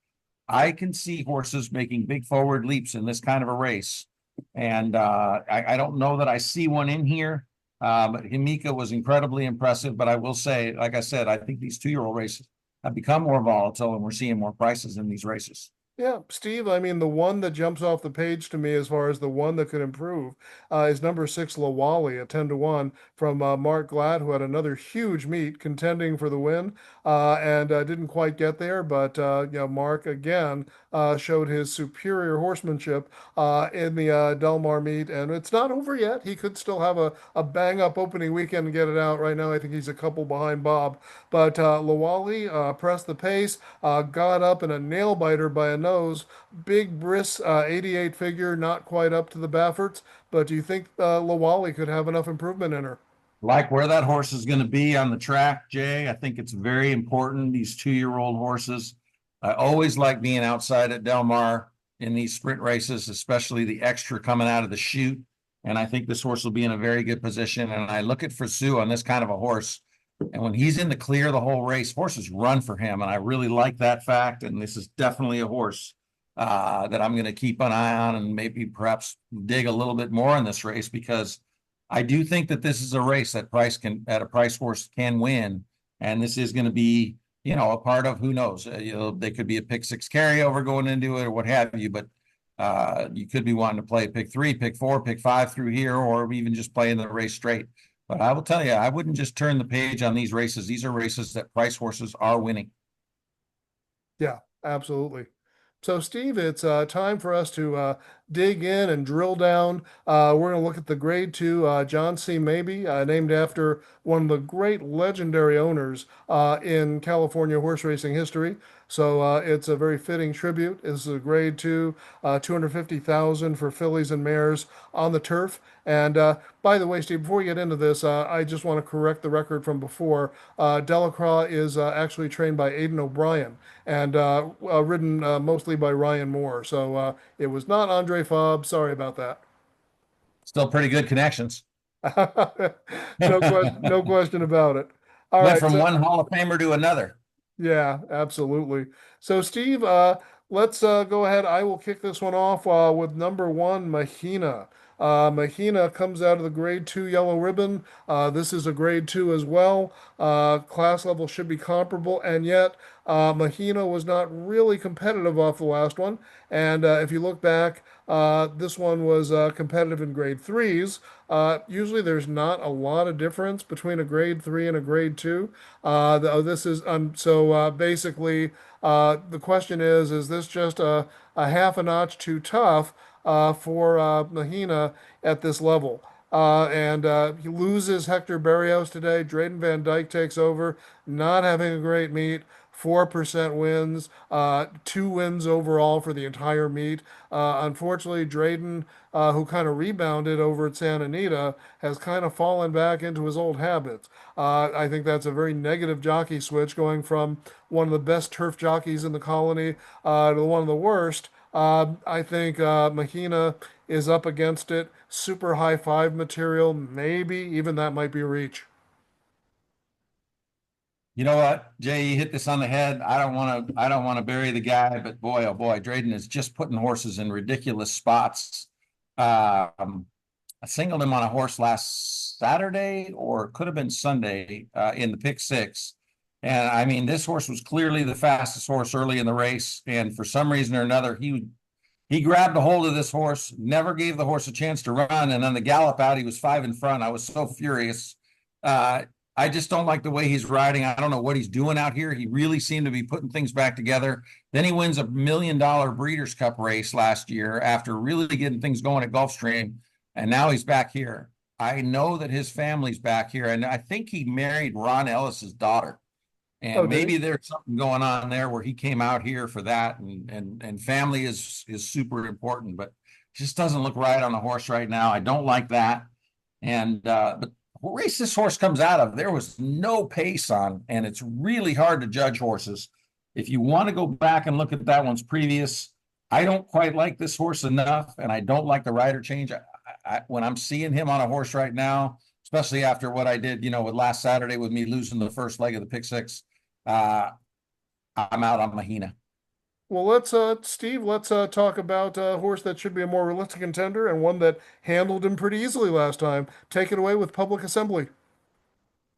I can see horses making big forward leaps in this kind of a race. And I don't know that I see one in here. But Himika was incredibly impressive. But I will say, like I said, I think these 2-year-old races have become more volatile, and we're seeing more prices in these races. Yeah, Steve, I mean, the one that jumps off the page to me as far as the one that could improve is number 6, Lawali at 10-1 from Mark Glad, who had another huge meet contending for the win and didn't quite get there. But, Mark again showed his superior horsemanship in the Del Mar meet. And it's not over yet. He could still have a bang up opening weekend and get it out. Right now, I think he's a couple behind Bob. But Lawali pressed the pace, got up in a nail biter by a nose. Big brisk 88 figure, not quite up to the Bafferts. But do you think Lawali could have enough improvement in her? Like where that horse is going to be on the track, Jay. I think it's very important. These 2-year-old horses. I always like being outside at Del Mar in these sprint races, especially the extra coming out of the chute. And I think this horse will be in a very good position. And I look at Frisu on this kind of a horse. And when he's in the clear the whole race, horses run for him. And I really like that fact. And this is definitely a horse that I'm going to keep an eye on and maybe perhaps dig a little bit more in this race, because I do think that this is a race that a price horse can win. And this is going to be, a part of, who knows, they could be a pick 6 carryover going into it or what have you, but you could be wanting to play pick 3, pick 4, pick 5 through here, or even just playing the race straight. But I will tell you, I wouldn't just turn the page on these races. These are races that price horses are winning. Yeah, absolutely. So, Steve, it's time for us to dig in and drill down. We're going to look at the Grade 2 John C Mabee, named after one of the great legendary owners in California horse racing history. So it's a very fitting tribute. This is a Grade 2, 250,000 for fillies and mares on the turf. And by the way, Steve, before we get into this, I just want to correct the record from before. Delacroix is actually trained by Aidan O'Brien and ridden mostly by Ryan Moore. So it was not Andre Fabre. Sorry about that. Still pretty good connections. No question about it. All Went right. from So, one Hall of Famer to another. yeah, absolutely. So, Steve, let's go ahead. I will kick this one off with number 1, Mahina. Mahina comes out of the Grade 2 yellow ribbon. This is a Grade 2 as well. Class level should be comparable, and yet Mahina was not really competitive off the last one. And if you look back, this one was competitive in Grade 3s. Usually there's not a lot of difference between a Grade 3 and a Grade 2. This is so basically the question is this just a half a notch too tough for Mahina at this level? And he loses Hector Berrios today. Drayden Van Dyke takes over, not having a great meet. 4% wins, 2 wins overall for the entire meet. Unfortunately, Drayden, who kind of rebounded over at Santa Anita, has kind of fallen back into his old habits. I think that's a very negative jockey switch, going from one of the best turf jockeys in the colony to one of the worst. I think Mahina is up against it. Super high 5 material, maybe even that might be a reach. You know what, Jay, you hit this on the head. I don't want to bury the guy, but boy, oh boy, Drayden is just putting horses in ridiculous spots. I singled him on a horse last Saturday, or it could have been Sunday, in the pick 6. And I mean, this horse was clearly the fastest horse early in the race. And for some reason or another, he grabbed a hold of this horse, never gave the horse a chance to run, and on the gallop out, he was 5 in front. I was so furious. I just don't like the way he's riding. I don't know what he's doing out here. He really seemed to be putting things back together. Then he wins $1 million Breeders' Cup race last year after really getting things going at Gulfstream, and now he's back here. I know that his family's back here, and I think he married Ron Ellis's daughter. Oh, And did maybe he? there's something going on there where he came out here for that, and family is super important, but just doesn't look right on the horse right now. I don't like that. And but what race this horse comes out of, there was no pace on, and it's really hard to judge horses. If you want to go back and look at that one's previous, I don't quite like this horse enough, and I don't like the rider change. When I'm seeing him on a horse right now, especially after what I did, with last Saturday with me losing the first leg of the pick six, I'm out on Mahina. Well, Steve, let's talk about a horse that should be a more realistic contender and one that handled him pretty easily last time. Take it away with Public Assembly.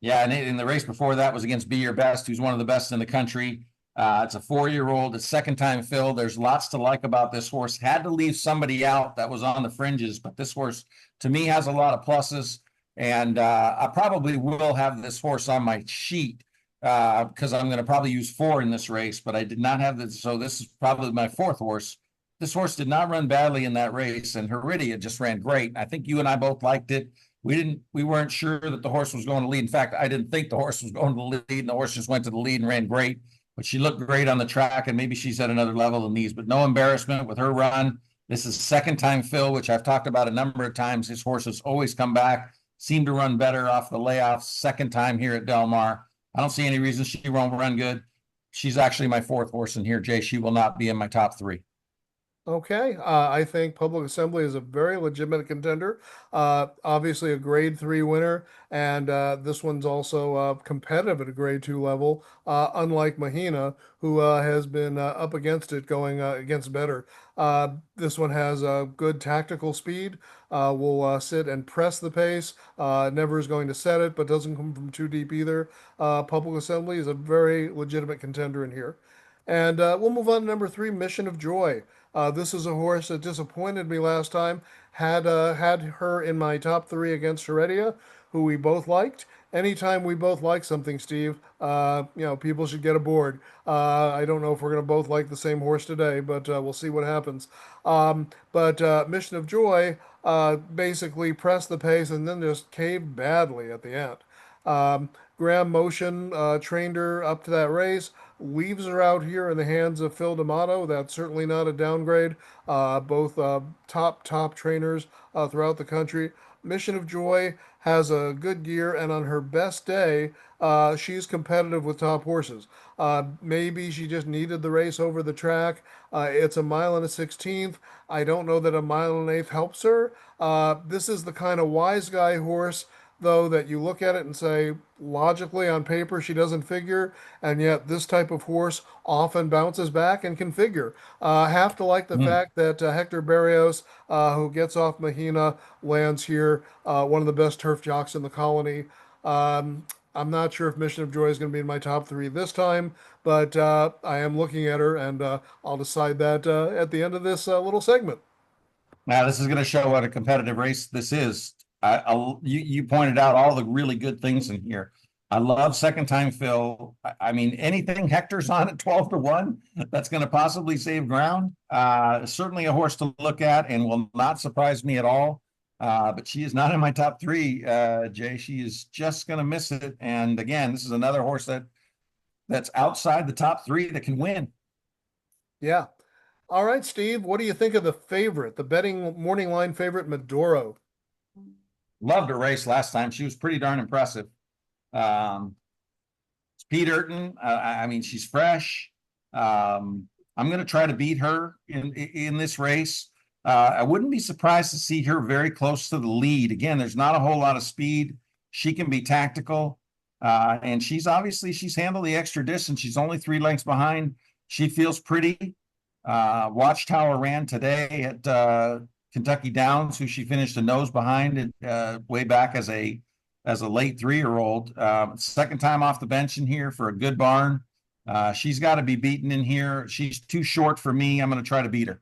Yeah, and in the race before that was against Be Your Best, who's one of the best in the country. It's a 4-year-old. It's second time fill. There's lots to like about this horse. Had to leave somebody out that was on the fringes, but this horse, to me, has a lot of pluses. And I probably will have this horse on my sheet because I'm going to probably use 4 in this race, but I did not have this. So this is probably my 4th horse. This horse did not run badly in that race, and Heredia just ran great. I think you and I both liked it. We weren't sure that the horse was going to lead. In fact, I didn't think the horse was going to lead, and the horse just went to the lead and ran great. But she looked great on the track, and maybe she's at another level than these. But no embarrassment with her run. This is second time fill, which I've talked about a number of times. His horses always come back, seem to run better off the layoffs. Second time here at Del Mar. I don't see any reason she won't run good. She's actually my 4th horse in here, Jay. She will not be in my top 3. Okay, I think Public Assembly is a very legitimate contender. Obviously, a Grade 3 winner, and this one's also competitive at a Grade 2 level, unlike Mahina, who has been up against it, going against better. This one has good tactical speed, will sit and press the pace, never is going to set it, but doesn't come from too deep either. Public Assembly is a very legitimate contender in here. And we'll move on to number 3, Mission of Joy. This is a horse that disappointed me last time. Had her in my top 3 against Heredia, who we both liked. Anytime we both like something, Steve, people should get aboard. I don't know if we're going to both like the same horse today, but we'll see what happens. But Mission of Joy basically pressed the pace and then just caved badly at the end. Graham Motion trained her up to that race, leaves her out here in the hands of Phil D'Amato. That's certainly not a downgrade. Both top trainers throughout the country. Mission of Joy has a good gear, and on her best day, she's competitive with top horses. Maybe she just needed the race over the track. It's a mile and a 16th. I don't know that a mile and an eighth helps her. This is the kind of wise guy horse, though, that you look at it and say, logically on paper, she doesn't figure, and yet this type of horse often bounces back and can figure. Have to like the fact that Hector Barrios, who gets off Mahina, lands here, one of the best turf jocks in the colony. I'm not sure if Mission of Joy is going to be in my top 3 this time, but I am looking at her, and I'll decide that at the end of this little segment. Now, this is going to show what a competitive race this is. You pointed out all the really good things in here. I love second time fill. I mean, anything Hector's on at 12-1 that's going to possibly save ground. Certainly a horse to look at and will not surprise me at all. But she is not in my top 3, Jay. She is just going to miss it. And again, this is another horse that's outside the top 3 that can win. Yeah. All right, Steve, what do you think of the favorite, the betting morning line favorite, Maduro? Loved her race last time. She was pretty darn impressive. Speed Urton. I mean, she's fresh. I'm going to try to beat her in this race. I wouldn't be surprised to see her very close to the lead. Again, there's not a whole lot of speed. She can be tactical. And she's handled the extra distance. She's only 3 lengths behind. She feels pretty. Watchtower ran today at Kentucky Downs, who she finished a nose behind way back as a late 3-year-old. Second time off the bench in here for a good barn. She's got to be beaten in here. She's too short for me. I'm going to try to beat her.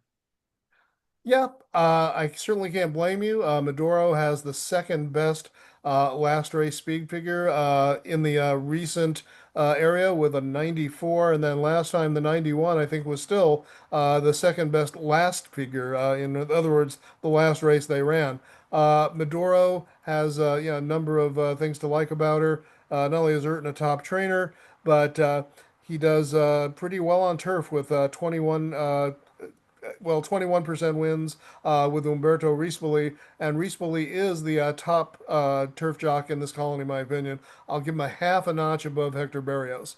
Yeah, I certainly can't blame you. Maduro has the second best last race speed figure in the recent area with a 94, and then last time the 91 I think was still the second best last figure. In other words, the last race they ran. Maduro has a number of things to like about her. Not only is Erton a top trainer, but he does pretty well on turf with 21% wins with Umberto Rispoli, and Rispoli is the top turf jock in this colony, in my opinion. I'll give him a half a notch above Hector Berrios.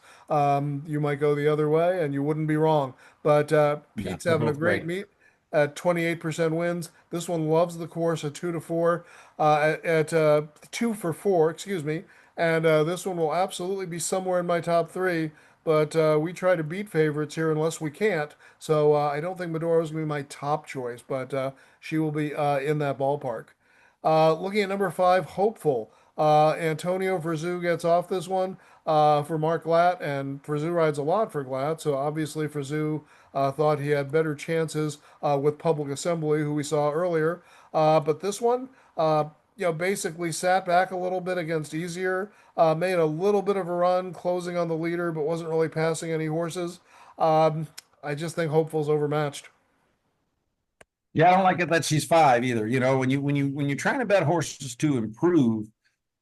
You might go the other way, and you wouldn't be wrong. But Yeah, Pete's they're having a both great great. meet at 28% wins. This one loves the course at 2 to 4, at 2 for 4, excuse me. And this one will absolutely be somewhere in my top three. But we try to beat favorites here unless we can't. So I don't think Medora is going to be my top choice, but she will be in that ballpark. Looking at number 5, Hopeful. Antonio Frezou gets off this one for Mark Glatt, and Frezou rides a lot for Glatt, so obviously Frezou thought he had better chances with Public Assembly, who we saw earlier. But this one, basically sat back a little bit against easier, made a little bit of a run, closing on the leader, but wasn't really passing any horses. Um, I just think Hopeful's overmatched. Yeah, I don't like it that she's 5 either. You know, when you're trying to bet horses to improve,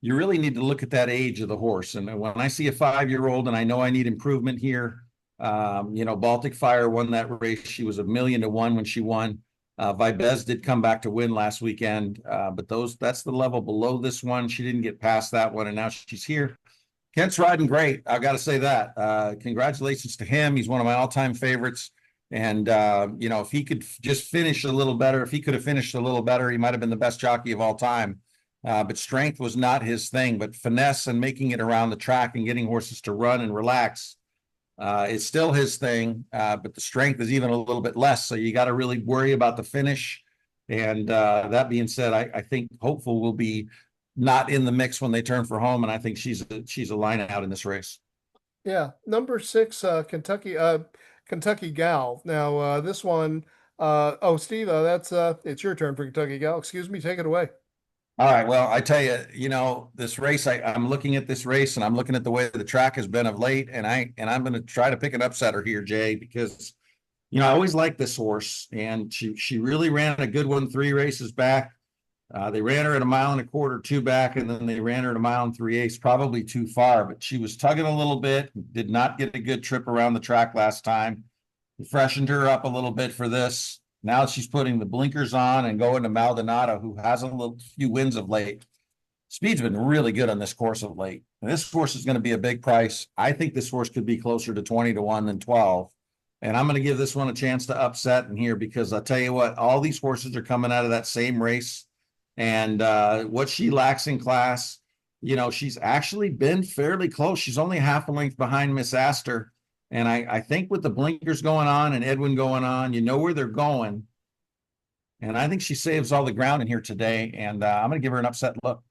you really need to look at that age of the horse. And when I see a 5-year-old and I know I need improvement here, Baltic Fire won that race. She was 1,000,000 to 1 when she won. Vibez did come back to win last weekend, but that's the level below this one. She didn't get past that one, and now she's here. Kent's riding great. I got to say that. Congratulations to him. He's one of my all-time favorites. And if he could just finish a little better, if he could have finished a little better, he might have been the best jockey of all time. But strength was not his thing. But finesse and making it around the track and getting horses to run and relax is still his thing. But the strength is even a little bit less. So you got to really worry about the finish. And that being said, I think Hopeful will be not in the mix when they turn for home, and I think she's a line out in this race. Yeah, number 6, Kentucky Gal. Now this one, oh Steve, that's it's your turn for Kentucky Gal. Excuse me, take it away. All right. Well, I tell you, this race, I'm looking at this race and I'm looking at the way the track has been of late, and I'm going to try to pick an upsetter here, Jay, because I always liked this horse, and she really ran a good one 3 races back. They ran her at 1.25 miles, 2 back, and then they ran her at 1.3 miles, probably too far, but she was tugging a little bit, did not get a good trip around the track last time. We freshened her up a little bit for this. Now she's putting the blinkers on and going to Maldonado, who has a few wins of late. Speed's been really good on this course of late. And this horse is going to be a big price. I think this horse could be closer to 20 to 1 than 12. And I'm going to give this one a chance to upset in here, because I'll tell you what, all these horses are coming out of that same race. And what she lacks in class, she's actually been fairly close. She's only half a length behind Miss Astor. And I think with the blinkers going on and Edwin going on, you know where they're going. And I think she saves all the ground in here today. And I'm going to give her an upset look.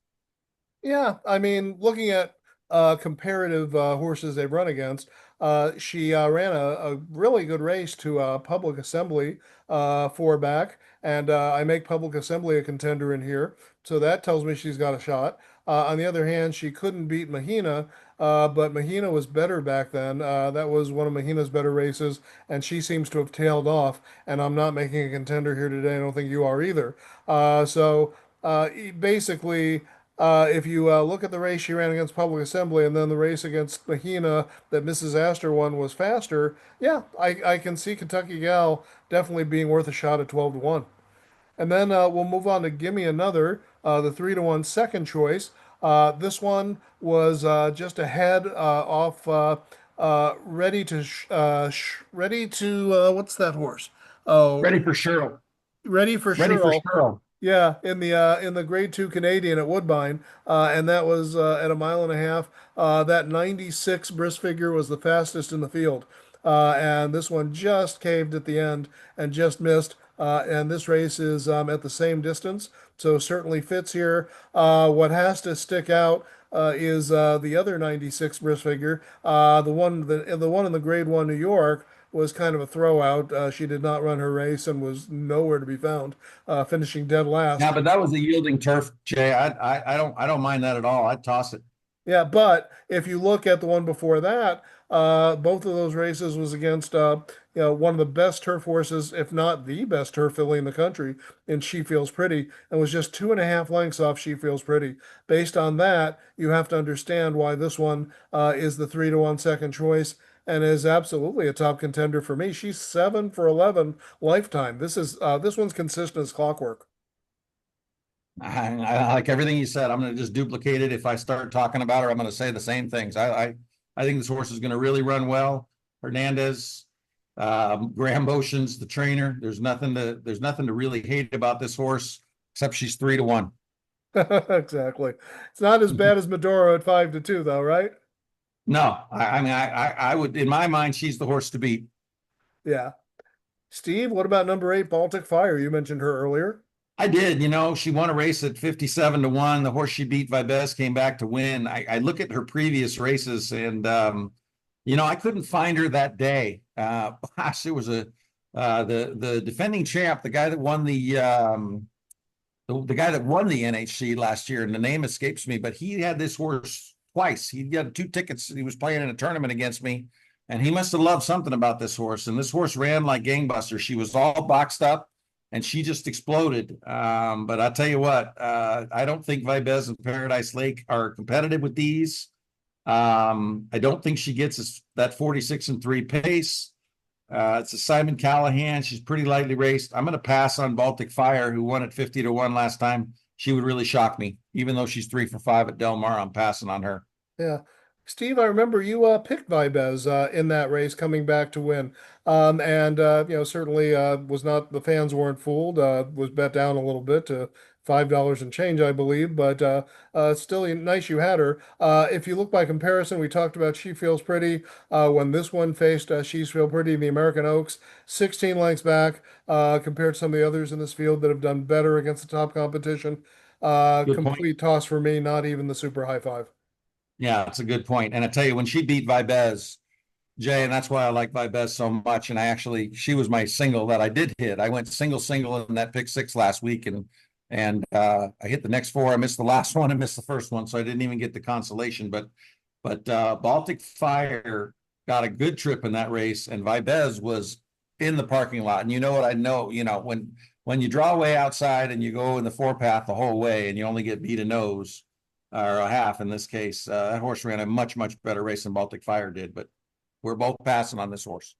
Yeah, I mean, looking at comparative horses they've run against, she ran a really good race to Public Assembly 4 back, and I make Public Assembly a contender in here, so that tells me she's got a shot. On the other hand, she couldn't beat Mahina, but Mahina was better back then. That was one of Mahina's better races, and she seems to have tailed off, and I'm not making a contender here today. I don't think you are either. Basically, if you look at the race she ran against Public Assembly and then the race against Mahina that Mrs. Astor won was faster, yeah, I can see Kentucky Gal definitely being worth a shot at 12 to 1. And then we'll move on to Gimme Another, the 3 to 1 second choice. This one was just ahead off ready to what's that horse? Oh, Ready for Cheryl. Ready for Ready for Cheryl. Cheryl. Yeah, in the grade 2 Canadian at Woodbine, and that was at 1.5 miles. That 96 bris figure was the fastest in the field, and this one just caved at the end and just missed. And this race is at the same distance, so certainly fits here. What has to stick out is the other 96 bris figure, the one in the grade 1 New York, was kind of a throwout. She did not run her race and was nowhere to be found, finishing dead last. Yeah, but that was a yielding turf, Jay. I don't mind that at all. I'd toss it. Yeah, but if you look at the one before that, both of those races was against one of the best turf horses, if not the best turf filly in the country, in She Feels Pretty, and was just 2.5 lengths off She Feels Pretty. Based on that, you have to understand why this one is the 3-1 second choice and is absolutely a top contender for me. She's 7 for 11 lifetime. This one's consistent as clockwork. I like everything you said. I'm going to just duplicate it. If I start talking about her, I'm going to say the same things. I think this horse is going to really run well. Hernandez, Graham Motions, the trainer. There's nothing to really hate about this horse, except she's 3-1. Exactly. It's not as bad as Medora at 5-2, though, right? No, I mean, I would, in my mind, she's the horse to beat. Yeah. Steve, what about number 8, Baltic Fire? You mentioned her earlier. I did, she won a race at 57-1. The horse she beat, Vibes, came back to win. I look at her previous races and, I couldn't find her that day. Gosh, it was the defending champ, the guy that won the guy that won the NHC last year, and the name escapes me, but he had this horse twice. He got 2 tickets. He was playing in a tournament against me, and he must have loved something about this horse. And this horse ran like gangbusters. She was all boxed up, and she just exploded. But I'll tell you what, I don't think Vibes and Paradise Lake are competitive with these. I don't think she gets that 46-3 pace. It's a Simon Callahan. She's pretty lightly raced. I'm going to pass on Baltic Fire, who won at 50-1 last time. She would really shock me. Even though she's 3 for 5 at Del Mar, I'm passing on her. Yeah. Steve, I remember you picked Vibez in that race coming back to win. And certainly was not the fans weren't fooled. Was bet down a little bit to $5 and change, I believe, but still nice you had her. If you look by comparison, we talked about She Feels Pretty when this one faced She Feels Pretty in the American Oaks, 16 lengths back compared to some of the others in this field that have done better against the top competition. Good point. Complete toss for me, not even the super high five. Yeah, it's a good point. And I tell you, when she beat Vibes, Jay, and that's why I like Vibes so much. And she was my single that I did hit. I went single in that pick 6 last week, and I hit the next 4. I missed the last one and missed the first one, so I didn't even get the consolation. But Baltic Fire got a good trip in that race, and Vibes was in the parking lot. And you know what I know? When you draw away outside and you go in the 4-path the whole way, and you only get beat a nose or a half in this case, that horse ran a much better race than Baltic Fire did. But we're both passing on this horse.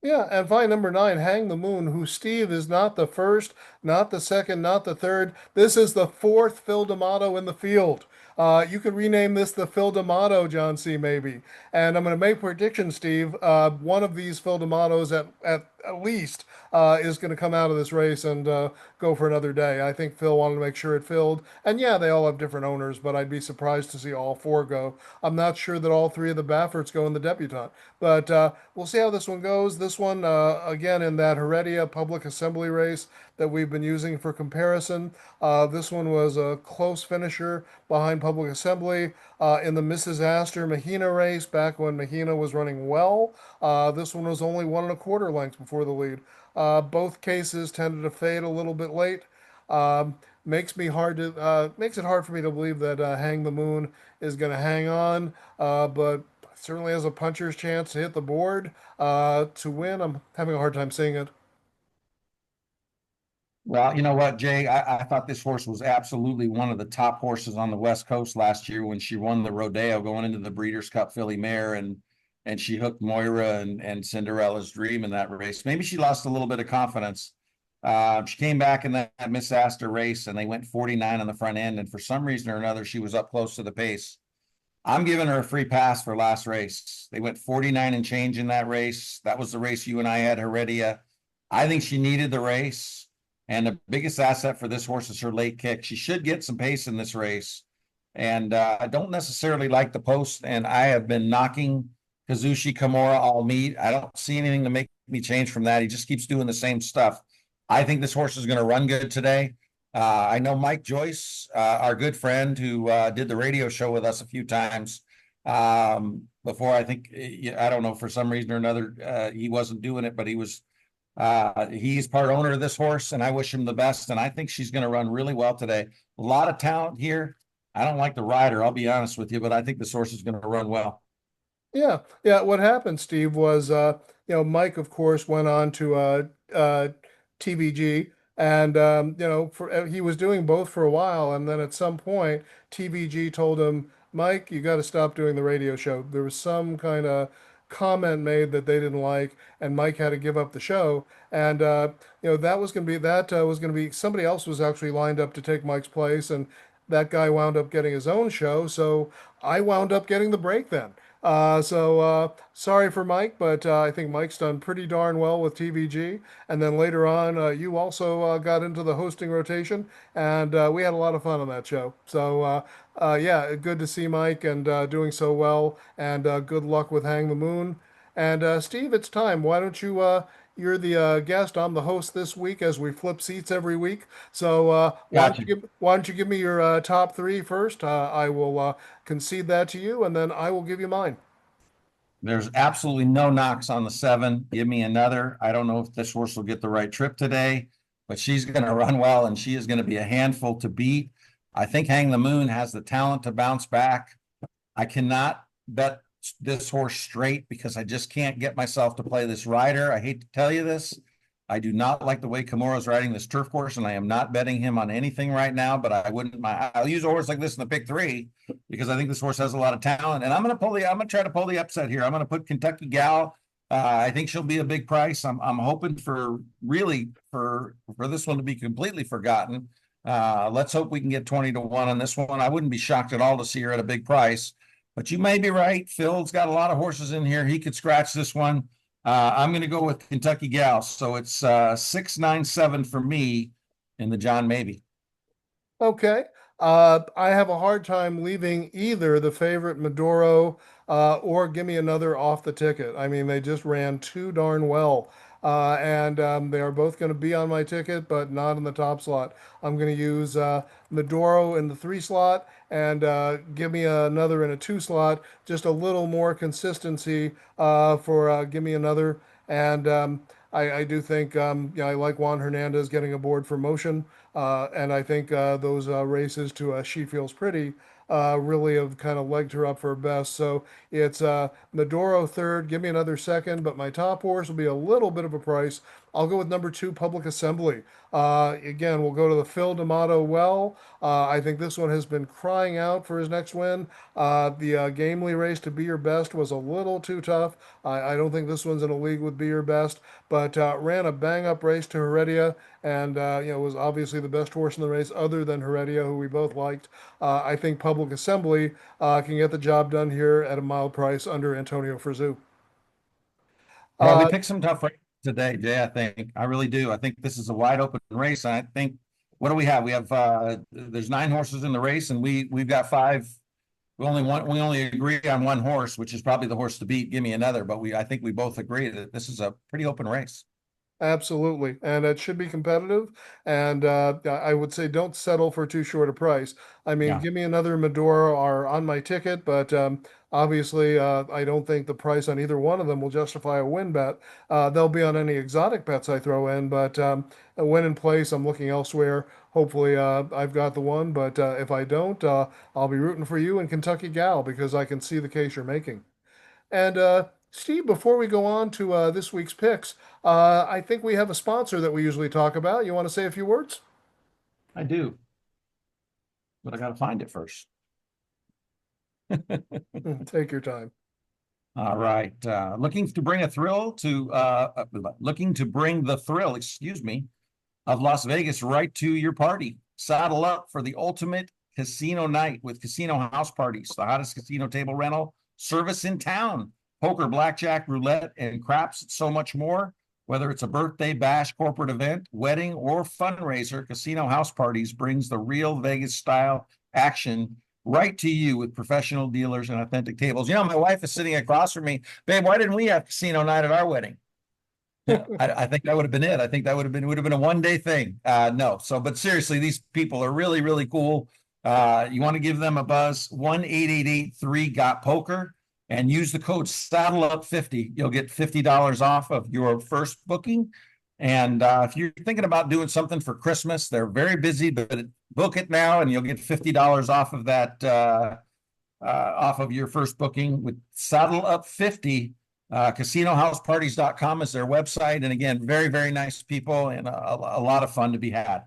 Yeah, and finally, number 9, Hang the Moon, who Steve is not the first, not the second, not the third. This is the 4th Phil D'Amato in the field. You could rename this the Phil D'Amato John C. Maybe. And I'm going to make predictions, Steve. One of these Phil D'Amatos at least is going to come out of this race and go for another day. I think Phil wanted to make sure it filled. And yeah, they all have different owners, but I'd be surprised to see all 4 go. I'm not sure that all 3 of the Bafferts go in the debutante, but we'll see how this one goes. This one, again, in that Heredia Public Assembly race that we've been using for comparison. This one was a close finisher behind Public Assembly. In the Mrs. Astor Mahina race, back when Mahina was running well, this one was only 1 1/4 lengths before the lead. Both cases tended to fade a little bit late. Makes it hard for me to believe that Hang the Moon is going to hang on, but certainly has a puncher's chance to hit the board to win. I'm having a hard time seeing it. Well, you know what, Jay? I thought this horse was absolutely one of the top horses on the West Coast last year when she won the Rodeo going into the Breeders' Cup Filly Mare, and she hooked Moira and Cinderella's Dream in that race. Maybe she lost a little bit of confidence. She came back in that Miss Astor race, and they went 49 on the front end, and for some reason or another, she was up close to the pace. I'm giving her a free pass for last race. They went 49 and change in that race. That was the race you and I had, Heredia. I think she needed the race. And the biggest asset for this horse is her late kick. She should get some pace in this race. And I don't necessarily like the post. And I have been knocking Kazushi Kimura all meet. I don't see anything to make me change from that. He just keeps doing the same stuff. I think this horse is going to run good today. I know Mike Joyce, our good friend who did the radio show with us a few times. Before. I think, I don't know, for some reason or another, he wasn't doing it, but he's part owner of this horse, and I wish him the best. And I think she's going to run really well today. A lot of talent here. I don't like the rider, I'll be honest with you, but I think this horse is going to run well. Yeah, yeah. What happened, Steve, was Mike, of course, went on to TVG, and for he was doing both for a while, and then at some point, TVG told him, Mike, you got to stop doing the radio show. There was some kind of comment made that they didn't like, and Mike had to give up the show, and that was going to be somebody else was actually lined up to take Mike's place, and that guy wound up getting his own show, so I wound up getting the break then. Sorry for Mike, but I think Mike's done pretty darn well with TVG. And then later on, you also got into the hosting rotation, and we had a lot of fun on that show. Yeah, good to see Mike and doing so well, and good luck with Hang the Moon. And Steve, it's time. Why don't you? You're the guest. I'm the host this week as we flip seats every week. So Gotcha. why don't you give me your top three first? I will concede that to you, and then I will give you mine. There's absolutely no knocks on the 7. Give me another. I don't know if this horse will get the right trip today, but she's going to run well, and she is going to be a handful to beat. I think Hang the Moon has the talent to bounce back. I cannot bet this horse straight because I just can't get myself to play this rider. I hate to tell you this. I do not like the way Kimura's riding this turf course, and I am not betting him on anything right now, but I'll use a horse like this in the pick 3 because I think this horse has a lot of talent. And I'm going to try to pull the upset here. I'm going to put Kentucky Gal. I think she'll be a big price. I'm hoping for this one to be completely forgotten. Let's hope we can get 20-1 on this one. I wouldn't be shocked at all to see her at a big price, but you may be right. Phil's got a lot of horses in here. He could scratch this one. I'm going to go with Kentucky Gal. So it's 6-9-7 for me in the John Mabee. Okay. I have a hard time leaving either the favorite Maduro or Give Me Another off the ticket. I mean, they just ran too darn well. And they are both going to be on my ticket, but not in the top slot. I'm going to use Maduro in the 3 slot and Give Me Another in a 2 slot. Just a little more consistency for Give Me Another. And I do think I like Juan Hernandez getting aboard for motion. And I think those races to She Feels Pretty really have kind of legged her up for best. So it's Maduro third, Give Me Another second, but my top horse will be a little bit of a price. I'll go with number 2, Public Assembly. Again, we'll go to the Phil D'Amato well. I think this one has been crying out for his next win. The Gamely race to Be Your Best was a little too tough. I don't think this one's in a league with Be Your Best, but ran a bang-up race to Heredia and was obviously the best horse in the race other than Heredia, who we both liked. I think Public Assembly can get the job done here at a mild price under Antonio Frizou. Yeah, we Uh, picked some tough races today, Jay. I really do. I think this is a wide open race. And I think, what do we have? We have there's 9 horses in the race, and we've got 5. We only agree on one horse, which is probably the horse to beat. Give Me Another. But I think we both agree that this is a pretty open race. Absolutely. And it should be competitive. And I would say don't settle for too short a price. I mean, Yeah. Give Me Another Medora are on my ticket, but obviously I don't think the price on either one of them will justify a win bet. They'll be on any exotic bets I throw in, but a win in place, I'm looking elsewhere. Hopefully I've got the one, but if I don't, I'll be rooting for you in Kentucky Gal because I can see the case you're making. And Steve, before we go on to this week's picks, I think we have a sponsor that we usually talk about. You want to say a few words? I do, but I got to find it first. Take your time. All right. Looking to bring the thrill, excuse me, of Las Vegas right to your party. Saddle up for the ultimate casino night with casino house parties, the hottest casino table rental service in town. Poker, blackjack, roulette, and craps, so much more. Whether it's a birthday bash, corporate event, wedding, or fundraiser, Casino House Parties brings the real Vegas style action right to you with professional dealers and authentic tables. My wife is sitting across from me. Babe, why didn't we have casino night at our wedding? Yeah, I think that would have been it. I think that would have been a 1-day thing. No. So, but seriously, these people are really, really cool. You want to give them a buzz, 1-888-3-GOT-POKER, and use the code SADDLEUP50. You'll get $50 off of your first booking. And if you're thinking about doing something for Christmas, they're very busy, but book it now and you'll get $50 off of that, off of your first booking with Saddle Up 50. CasinoHouseParties.com is their website. And again, very, very nice people and a lot of fun to be had.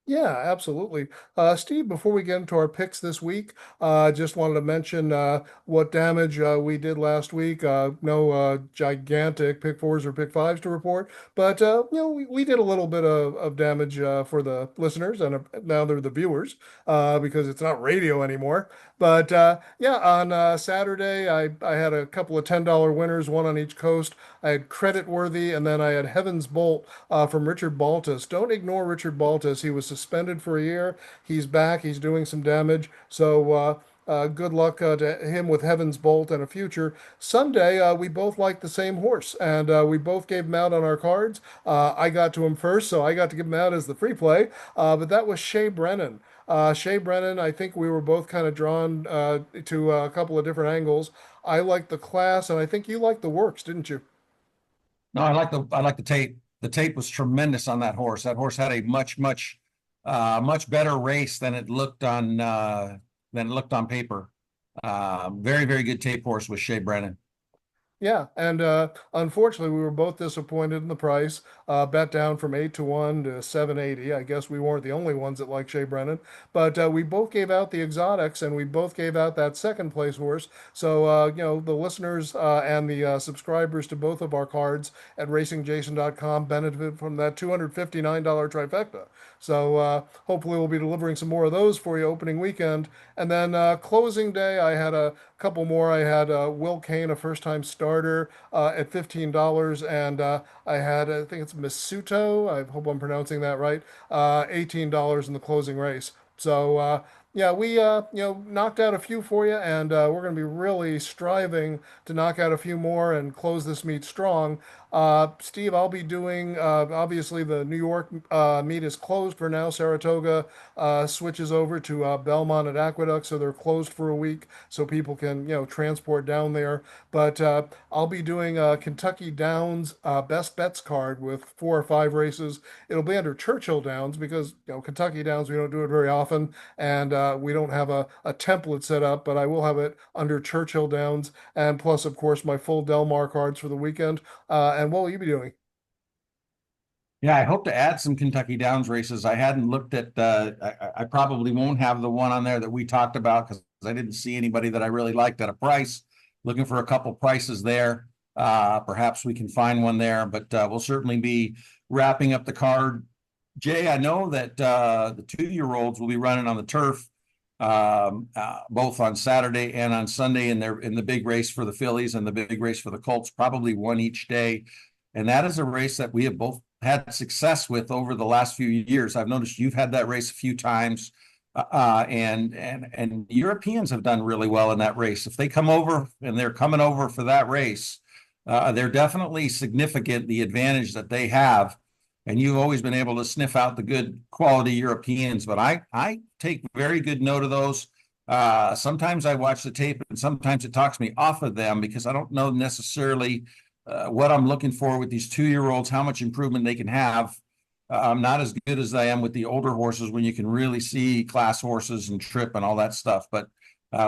Yeah, absolutely. Steve, before we get into our picks this week, just wanted to mention what damage we did last week. No gigantic pick fours or pick fives to report, but we did a little bit of damage for the listeners, and now they're the viewers because it's not radio anymore. But yeah, on Saturday, I had a couple of $10 winners, one on each coast. I had Credit Worthy, and then I had Heaven's Bolt from Richard Baltus. Don't ignore Richard Baltus. He was suspended for a year. He's back. He's doing some damage. So good luck to him with Heaven's Bolt and a future. Sunday, we both liked the same horse, and we both gave him out on our cards. I got to him first, so I got to give him out as the free play. But that was Shea Brennan. Shea Brennan, I think we were both kind of drawn to a couple of different angles. I liked the class, and I think you liked the works, didn't you? No, I like the tape. The tape was tremendous on that horse. That horse had a much better race than it looked on paper. Very, very good tape horse with Shea Brennan. Yeah, and unfortunately, we were both disappointed in the price. Bet down from 8 to 1 to 780. I guess we weren't the only ones that like Shea Brennan, but we both gave out the exotics, and we both gave out that second place horse. So the listeners and the subscribers to both of our cards at RacingJason.com benefit from that $259 trifecta. So hopefully, we'll be delivering some more of those for you opening weekend, and then closing day. I had a couple more. I had Will Kane, a first-time starter, at $15, and I think it's Misuto. I hope I'm pronouncing that right. $18 in the closing race. So yeah, we knocked out a few for you, and we're going to be really striving to knock out a few more and close this meet strong. Steve, I'll be doing obviously the New York meet is closed for now. Saratoga switches over to Belmont at Aqueduct, so they're closed for a week so people can transport down there. But I'll be doing a Kentucky Downs best bets card with 4 or 5 races. It'll be under Churchill Downs because Kentucky Downs we don't do it very often, and we don't have a template set up. But I will have it under Churchill Downs, and plus of course my full Del Mar cards for the weekend. And what will you be doing? Yeah, I hope to add some Kentucky Downs races. I hadn't looked at. I probably won't have the one on there that we talked about because I didn't see anybody that I really liked at a price. Looking for a couple prices there. Perhaps we can find one there, but we'll certainly be wrapping up the card. Jay, I know that the 2-year-olds will be running on the turf both on Saturday and on Sunday, and they're in the big race for the fillies and the big race for the colts, probably one each day. And that is a race that we have both had success with over the last few years. I've noticed you've had that race a few times, and Europeans have done really well in that race. If they come over and they're coming over for that race, they're definitely significant, the advantage that they have. And you've always been able to sniff out the good quality Europeans, but I take very good note of those. Sometimes I watch the tape and sometimes it talks me off of them because I don't know necessarily what I'm looking for with these 2-year-olds, how much improvement they can have. I'm not as good as I am with the older horses when you can really see class horses and trip and all that stuff. But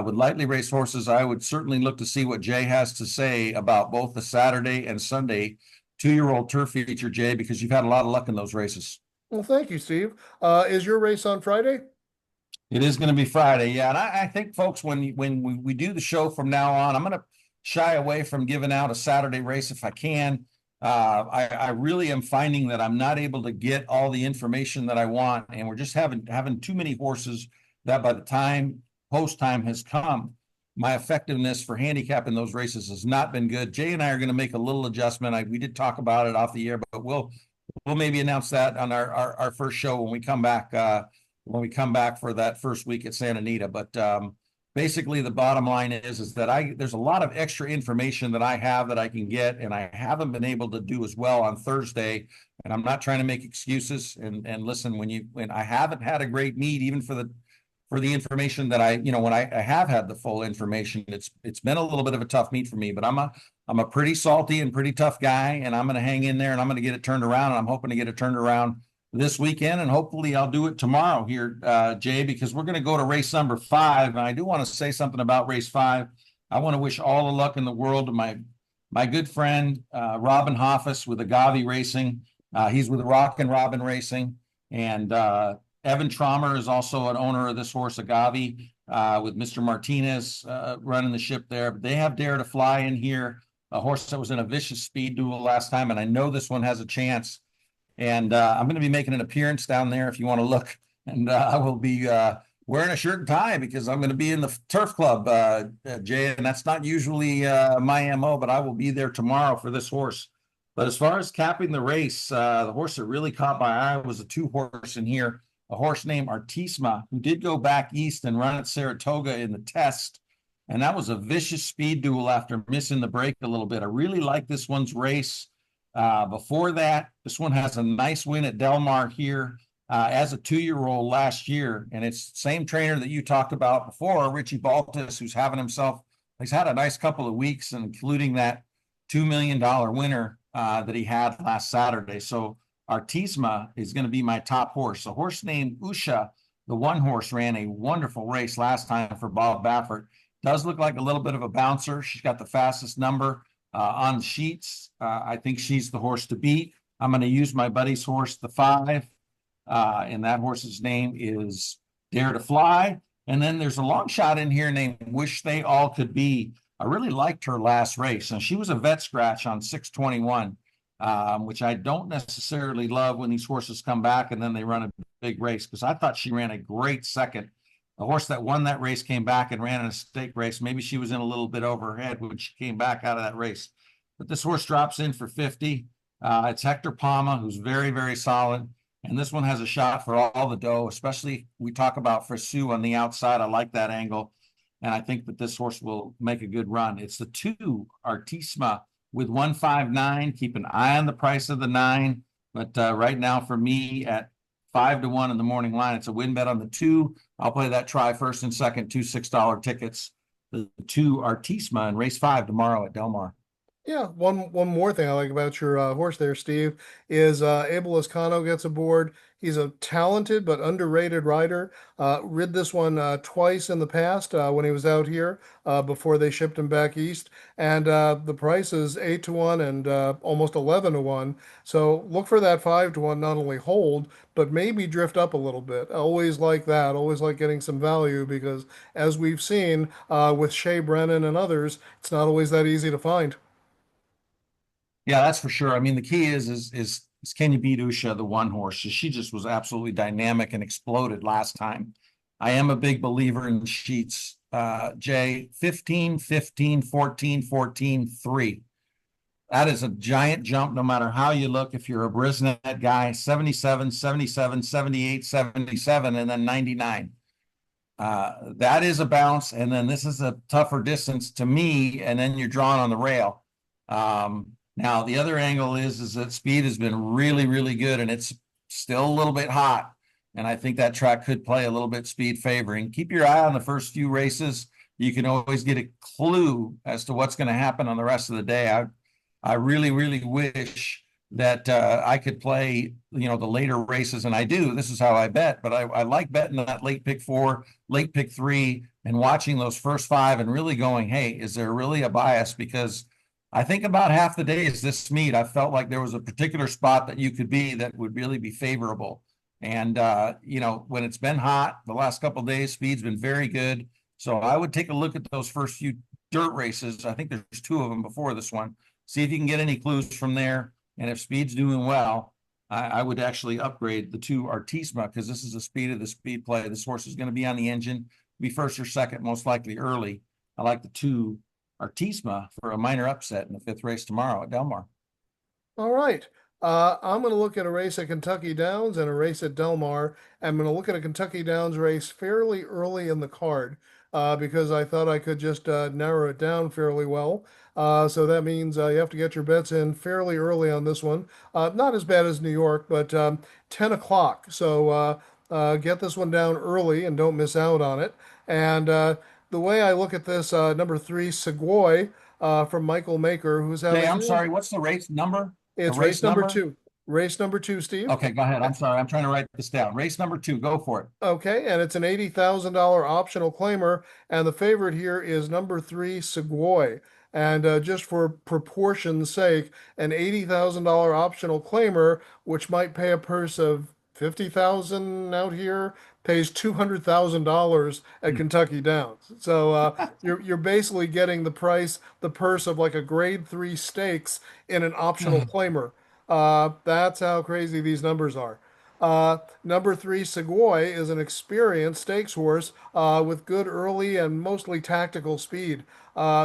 with lightly raced horses, I would certainly look to see what Jay has to say about both the Saturday and Sunday 2-year-old turf feature, Jay, because you've had a lot of luck in those races. Well, thank you, Steve. Is your race on Friday? It is going to be Friday, yeah. And I think, folks, when we do the show from now on, I'm going to shy away from giving out a Saturday race if I can. I really am finding that I'm not able to get all the information that I want, and we're just having too many horses that by the time post time has come, my effectiveness for handicapping those races has not been good. Jay and I are going to make a little adjustment. We did talk about it off the air, but we'll maybe announce that on our first show when we come back for that first week at Santa Anita. But basically the bottom line is that there's a lot of extra information that I have that I can get, and I haven't been able to do as well on Thursday. And I'm not trying to make excuses. And listen, when I haven't had a great meet, even for the for the information that when I have had the full information, it's been a little bit of a tough meet for me, but I'm a pretty salty and pretty tough guy, and I'm going to hang in there and I'm going to get it turned around. And I'm hoping to get it turned around this weekend, and hopefully I'll do it tomorrow here, Jay, because we're going to go to race number 5. And I do want to say something about race 5. I want to wish all the luck in the world to my good friend Robin Hoffus with Agave Racing. He's with Rock and Robin Racing, and Evan Traumer is also an owner of this horse, Agave, with Mr. Martinez running the ship there. But they have Dare to Fly in here, a horse that was in a vicious speed duel last time, and I know this one has a chance. And I'm going to be making an appearance down there if you want to look. And I will be wearing a shirt and tie because I'm going to be in the turf club, Jay, and that's not usually my MO, but I will be there tomorrow for this horse. But as far as capping the race, the horse that really caught my eye was a 2-horse in here, a horse named Artisma, who did go back east and run at Saratoga in the test. And that was a vicious speed duel after missing the break a little bit. I really like this one's race. Before that, this one has a nice win at Del Mar here as a 2-year-old last year. And it's the same trainer that you talked about before, Richie Baltus, who's having himself, he's had a nice couple of weeks, including that $2 million winner that he had last Saturday. So Artisma is going to be my top horse. A horse named Usha, the 1-horse, ran a wonderful race last time for Bob Baffert. Does look like a little bit of a bouncer. She's got the fastest number on sheets. I think she's the horse to beat. I'm going to use my buddy's horse, the 5, and that horse's name is Dare to Fly. And then there's a long shot in here named Wish They All Could Be. I really liked her last race, and she was a vet scratch on 621, which I don't necessarily love when these horses come back and then they run a big race, because I thought she ran a great second. The horse that won that race came back and ran in a stake race. Maybe she was in a little bit over her head when she came back out of that race. But this horse drops in for 50. It's Hector Palma, who's very, very solid. And this one has a shot for all the dough, especially we talk about Frisu on the outside. I like that angle. And I think that this horse will make a good run. It's the 2, Artisma, with 159. Keep an eye on the price of the 9. But right now for me at 5-1 in the morning line, it's a win bet on the 2. I'll play that try first and second, 2 $6 tickets. The 2 Artisma in race 5 tomorrow at Del Mar. Yeah, one more thing I like about your horse there, Steve, is Abel Escano gets aboard. He's a talented but underrated rider. Rid this one twice in the past when he was out here before they shipped him back east. And the price is 8-1 and almost 11-1. So look for that 5-1 not only hold, but maybe drift up a little bit. I always like that. Always like getting some value because, as we've seen with Shea Brennan and others, it's not always that easy to find. Yeah, that's for sure. I mean, the key is can you beat Usha, the 1-horse? She just was absolutely dynamic and exploded last time. I am a big believer in sheets. Jay, 15, 15, 14, 14, 3. That is a giant jump no matter how you look. If you're a Brisnet guy, 77, 77, 78, 77, and then 99. That is a bounce. And then this is a tougher distance to me, and then you're drawn on the rail. Now, the other angle is that speed has been really, really good, and it's still a little bit hot. And I think that track could play a little bit speed favoring. Keep your eye on the first few races. You can always get a clue as to what's going to happen on the rest of the day. I really, really wish that I could play, the later races, and I do. This is how I bet, but I like betting that late pick 4, late pick 3, and watching those first 5 and really going, hey, is there really a bias? Because I think about half the days this meet, I felt like there was a particular spot that you could be that would really be favorable. And, when it's been hot the last couple of days, speed's been very good. So I would take a look at those first few dirt races. I think there's 2 of them before this one. See if you can get any clues from there. And if speed's doing well, I would actually upgrade the 2 Artisma, because this is the speed of the speed play. This horse is going to be on the engine, be first or second, most likely early. I like the 2 Artisma for a minor upset in the 5th race tomorrow at Del Mar. All right. I'm going to look at a race at Kentucky Downs and a race at Del Mar. I'm going to look at a Kentucky Downs race fairly early in the card because I thought I could just narrow it down fairly well. So that means you have to get your bets in fairly early on this one. Not as bad as New York, but 10 o'clock. So Get this one down early and don't miss out on it. And the way I look at this, number three, Segoy from Michael Maker, who's Jay, having, I'm sorry, what's the race number? The it's race race number number? two. Race number two, Steve. Okay, go ahead. I'm sorry. I'm trying to write this down. Race number two. Go for it. Okay, and it's an $80,000 optional claimer, and the favorite here is number three, Segoy. And just for proportion's sake, an $80,000 optional claimer, which might pay a purse of 50,000 out here, pays $200,000 at Hmm. Kentucky Downs. So you're basically getting the price, the purse of like a grade three stakes in an optional claimer. That's how crazy these numbers are. Number three, Segoy is an experienced stakes horse with good early and mostly tactical speed.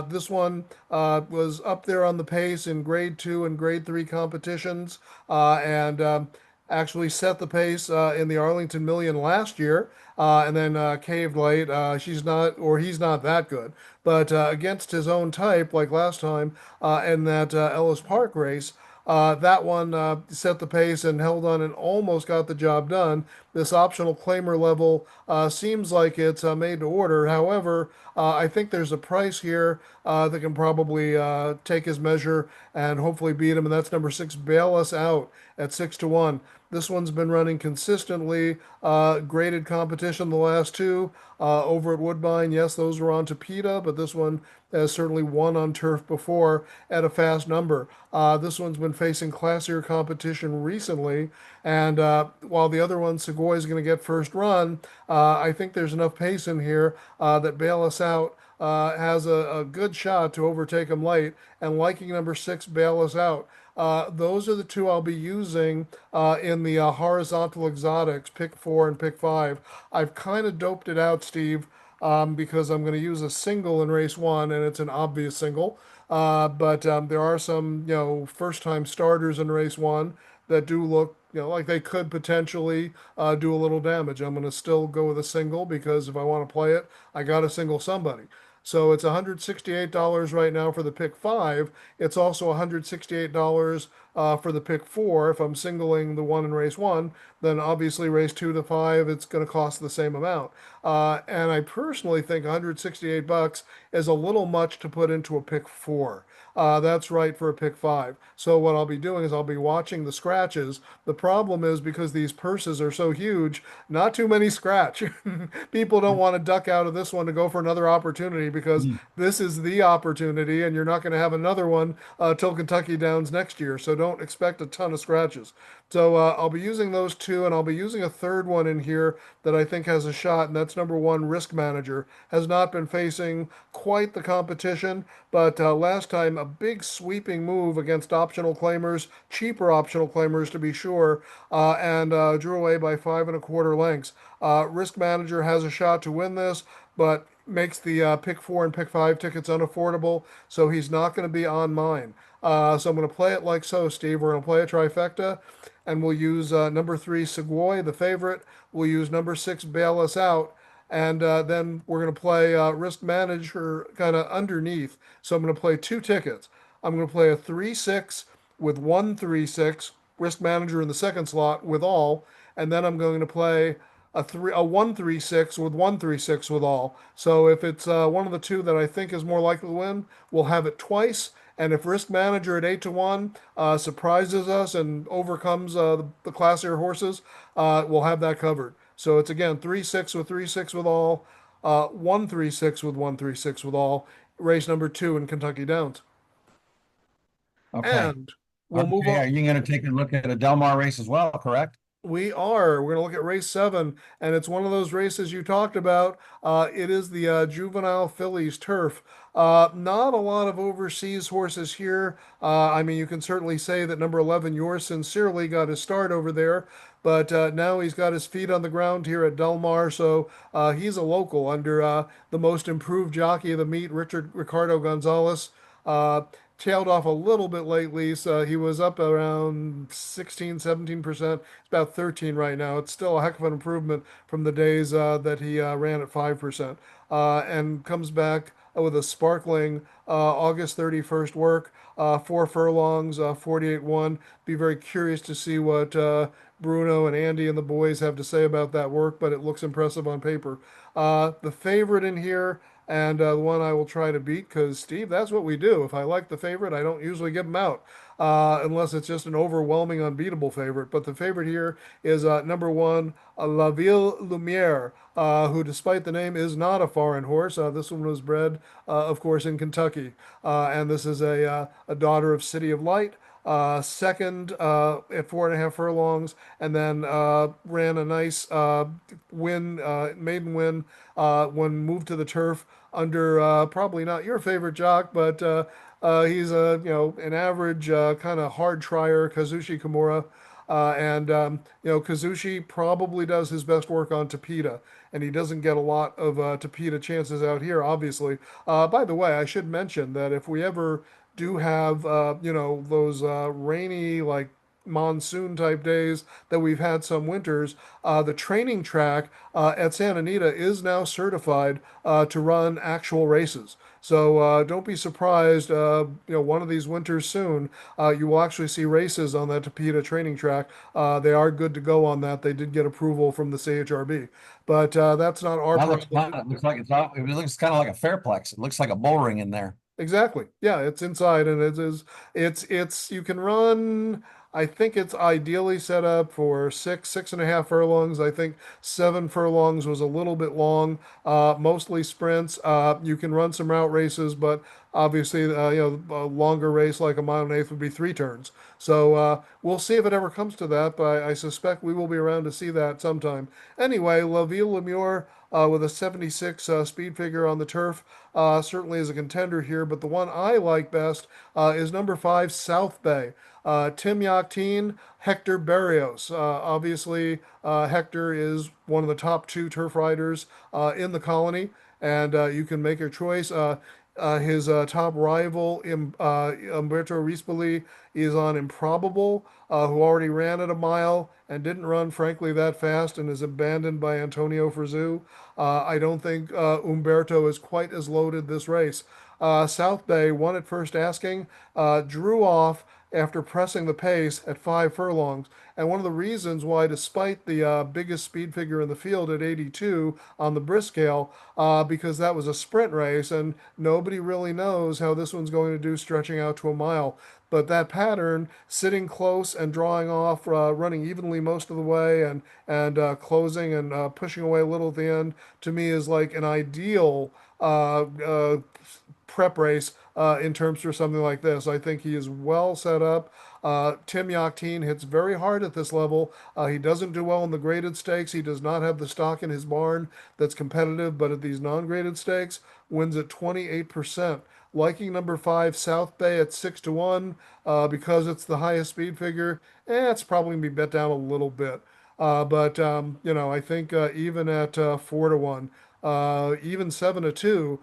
This one was up there on the pace in grade two and grade three competitions and actually set the pace in the Arlington Million last year and then caved late. She's not, or he's not that good. But against his own type, like last time in that Ellis Park race, that one set the pace and held on and almost got the job done. This optional claimer level seems like it's made to order. However, I think there's a price here that can probably take his measure and hopefully beat him, and that's number six, Bail Us Out at 6 to 1. This one's been running consistently, graded competition the last two over at Woodbine. Yes, those were on to PETA, but this one has certainly won on turf before at a fast number. This one's been facing classier competition recently, and while the other one, Segoy, is going to get first run, I think there's enough pace in here that Bail Us Out has a good shot to overtake him late, and liking number six, Bail Us Out. Those are the two I'll be using in the horizontal exotics, pick four and pick five. I've kind of doped it out, Steve, because I'm going to use a single in race one, and it's an obvious single. But there are some, first time starters in race one that do look, like they could potentially do a little damage. I'm going to still go with a single because if I want to play it, I got to single somebody. So it's $168 right now for the pick five. It's also $168 for the pick four. If I'm singling the one in race one, then obviously race two to five, it's going to cost the same amount. And I personally think 168 bucks is a little much to put into a pick four. That's right for a pick five. So what I'll be doing is I'll be watching the scratches. The problem is because these purses are so huge, not too many scratch. People don't want to duck out of this one to go for another opportunity because this is the opportunity, and you're not going to have another one till Kentucky Downs next year. So don't expect a ton of scratches. So I'll be using those two, and I'll be using a third one in here that I think has a shot, and that's number one, Risk Manager. Has not been facing quite the competition, but last time a big sweeping move against optional claimers, cheaper optional claimers to be sure, and drew away by 5 1/4 lengths. Risk Manager has a shot to win this, but makes the pick four and pick five tickets unaffordable, so he's not going to be on mine. So I'm going to play it like so, Steve. We're going to play a trifecta, and we'll use number three, Segoy, the favorite. We'll use number six, Bail Us Out. And then we're going to play Risk Manager kind of underneath. So I'm going to play two tickets. I'm going to play a 3-6 with 1-3-6, Risk Manager in the second slot with all. And then I'm going to play a 1-3-6 with 1-3-6 with all. So if it's one of the two that I think is more likely to win, we'll have it twice. And if Risk Manager at 8 to 1 surprises us and overcomes the classier horses, we'll have that covered. So it's again 3-6 with 3-6 with all, 1-3-6 with 1-3-6 with all. Race number two in Kentucky Downs, Okay. and we'll move Okay. Are on. you going to take a look at a Del Mar race as well? Correct. We are. We're going to look at race seven, and it's one of those races you talked about. It is the juvenile fillies turf. Not a lot of overseas horses here. I mean, you can certainly say that number 11, Yours Sincerely, got his start over there, but now he's got his feet on the ground here at Del Mar, so he's a local under the most improved jockey of the meet, Richard Ricardo Gonzalez. Uh, Tailed off a little bit lately, so he was up around 16, 17%. It's about 13 right now. It's still a heck of an improvement from the days that he ran at 5%. And comes back with a sparkling August 31st work, 4 furlongs, 48-1. Be very curious to see what Bruno and Andy and the boys have to say about that work, but it looks impressive on paper. The favorite in here, and the one I will try to beat, because Steve, that's what we do. If I like the favorite, I don't usually give them out, unless it's just an overwhelming, unbeatable favorite. But the favorite here is number one, La Ville Lumiere, who, despite the name, is not a foreign horse. This one was bred, of course, in Kentucky, and this is a daughter of City of Light. Second at 4.5 furlongs, and then ran a nice maiden win when moved to the turf under probably not your favorite jock, but he's a an average kind of hard trier, Kazushi Kimura. Kazushi probably does his best work on Tapeta, and he doesn't get a lot of Tapeta chances out here, obviously. By the way, I should mention that if we ever do have, those rainy, like monsoon type days that we've had some winters, the training track at Santa Anita is now certified to run actual races. So don't be surprised, one of these winters soon, you will actually see races on that Tapeta training track. They are good to go on that. They did get approval from the CHRB, but that's not our That looks problem. fun. It looks like it looks kind of like a fairplex. It looks like a bull ring in there. Exactly. Yeah, it's inside and it is it's you can run. I think it's ideally set up for 6.5 furlongs. I think 7 furlongs was a little bit long. Mostly sprints. You can run some route races, but obviously, a longer race like a mile and eighth would be 3 turns. So we'll see if it ever comes to that. But I suspect we will be around to see that sometime. Anyway, La Ville Lemure with a 76 speed figure on the turf certainly is a contender here. But the one I like best is number 5, South Bay. Tim Yakteen, Hector Barrios. Obviously, Hector is one of the top 2 turf riders in the colony, and you can make your choice. His top rival, Umberto Rispoli, is on Improbable, who already ran at a mile and didn't run, frankly, that fast and is abandoned by Antonio Frizzou. I don't think Umberto is quite as loaded this race. South Bay won at first asking, drew off after pressing the pace at 5 furlongs. And one of the reasons why, despite the biggest speed figure in the field at 82 on the brisk scale, because that was a sprint race and nobody really knows how this one's going to do stretching out to a mile. But that pattern, sitting close and drawing off, running evenly most of the way, and closing and pushing away a little at the end, to me is like an ideal prep race in terms for something like this. I think he is well set up. Tim Yakteen hits very hard at this level. He doesn't do well in the graded stakes. He does not have the stock in his barn that's competitive, but at these non-graded stakes, wins at 28%. Liking number 5, South Bay at 6-1, because it's the highest speed figure. It's probably gonna be bet down a little bit. But I think even at 4-1, even 7-2,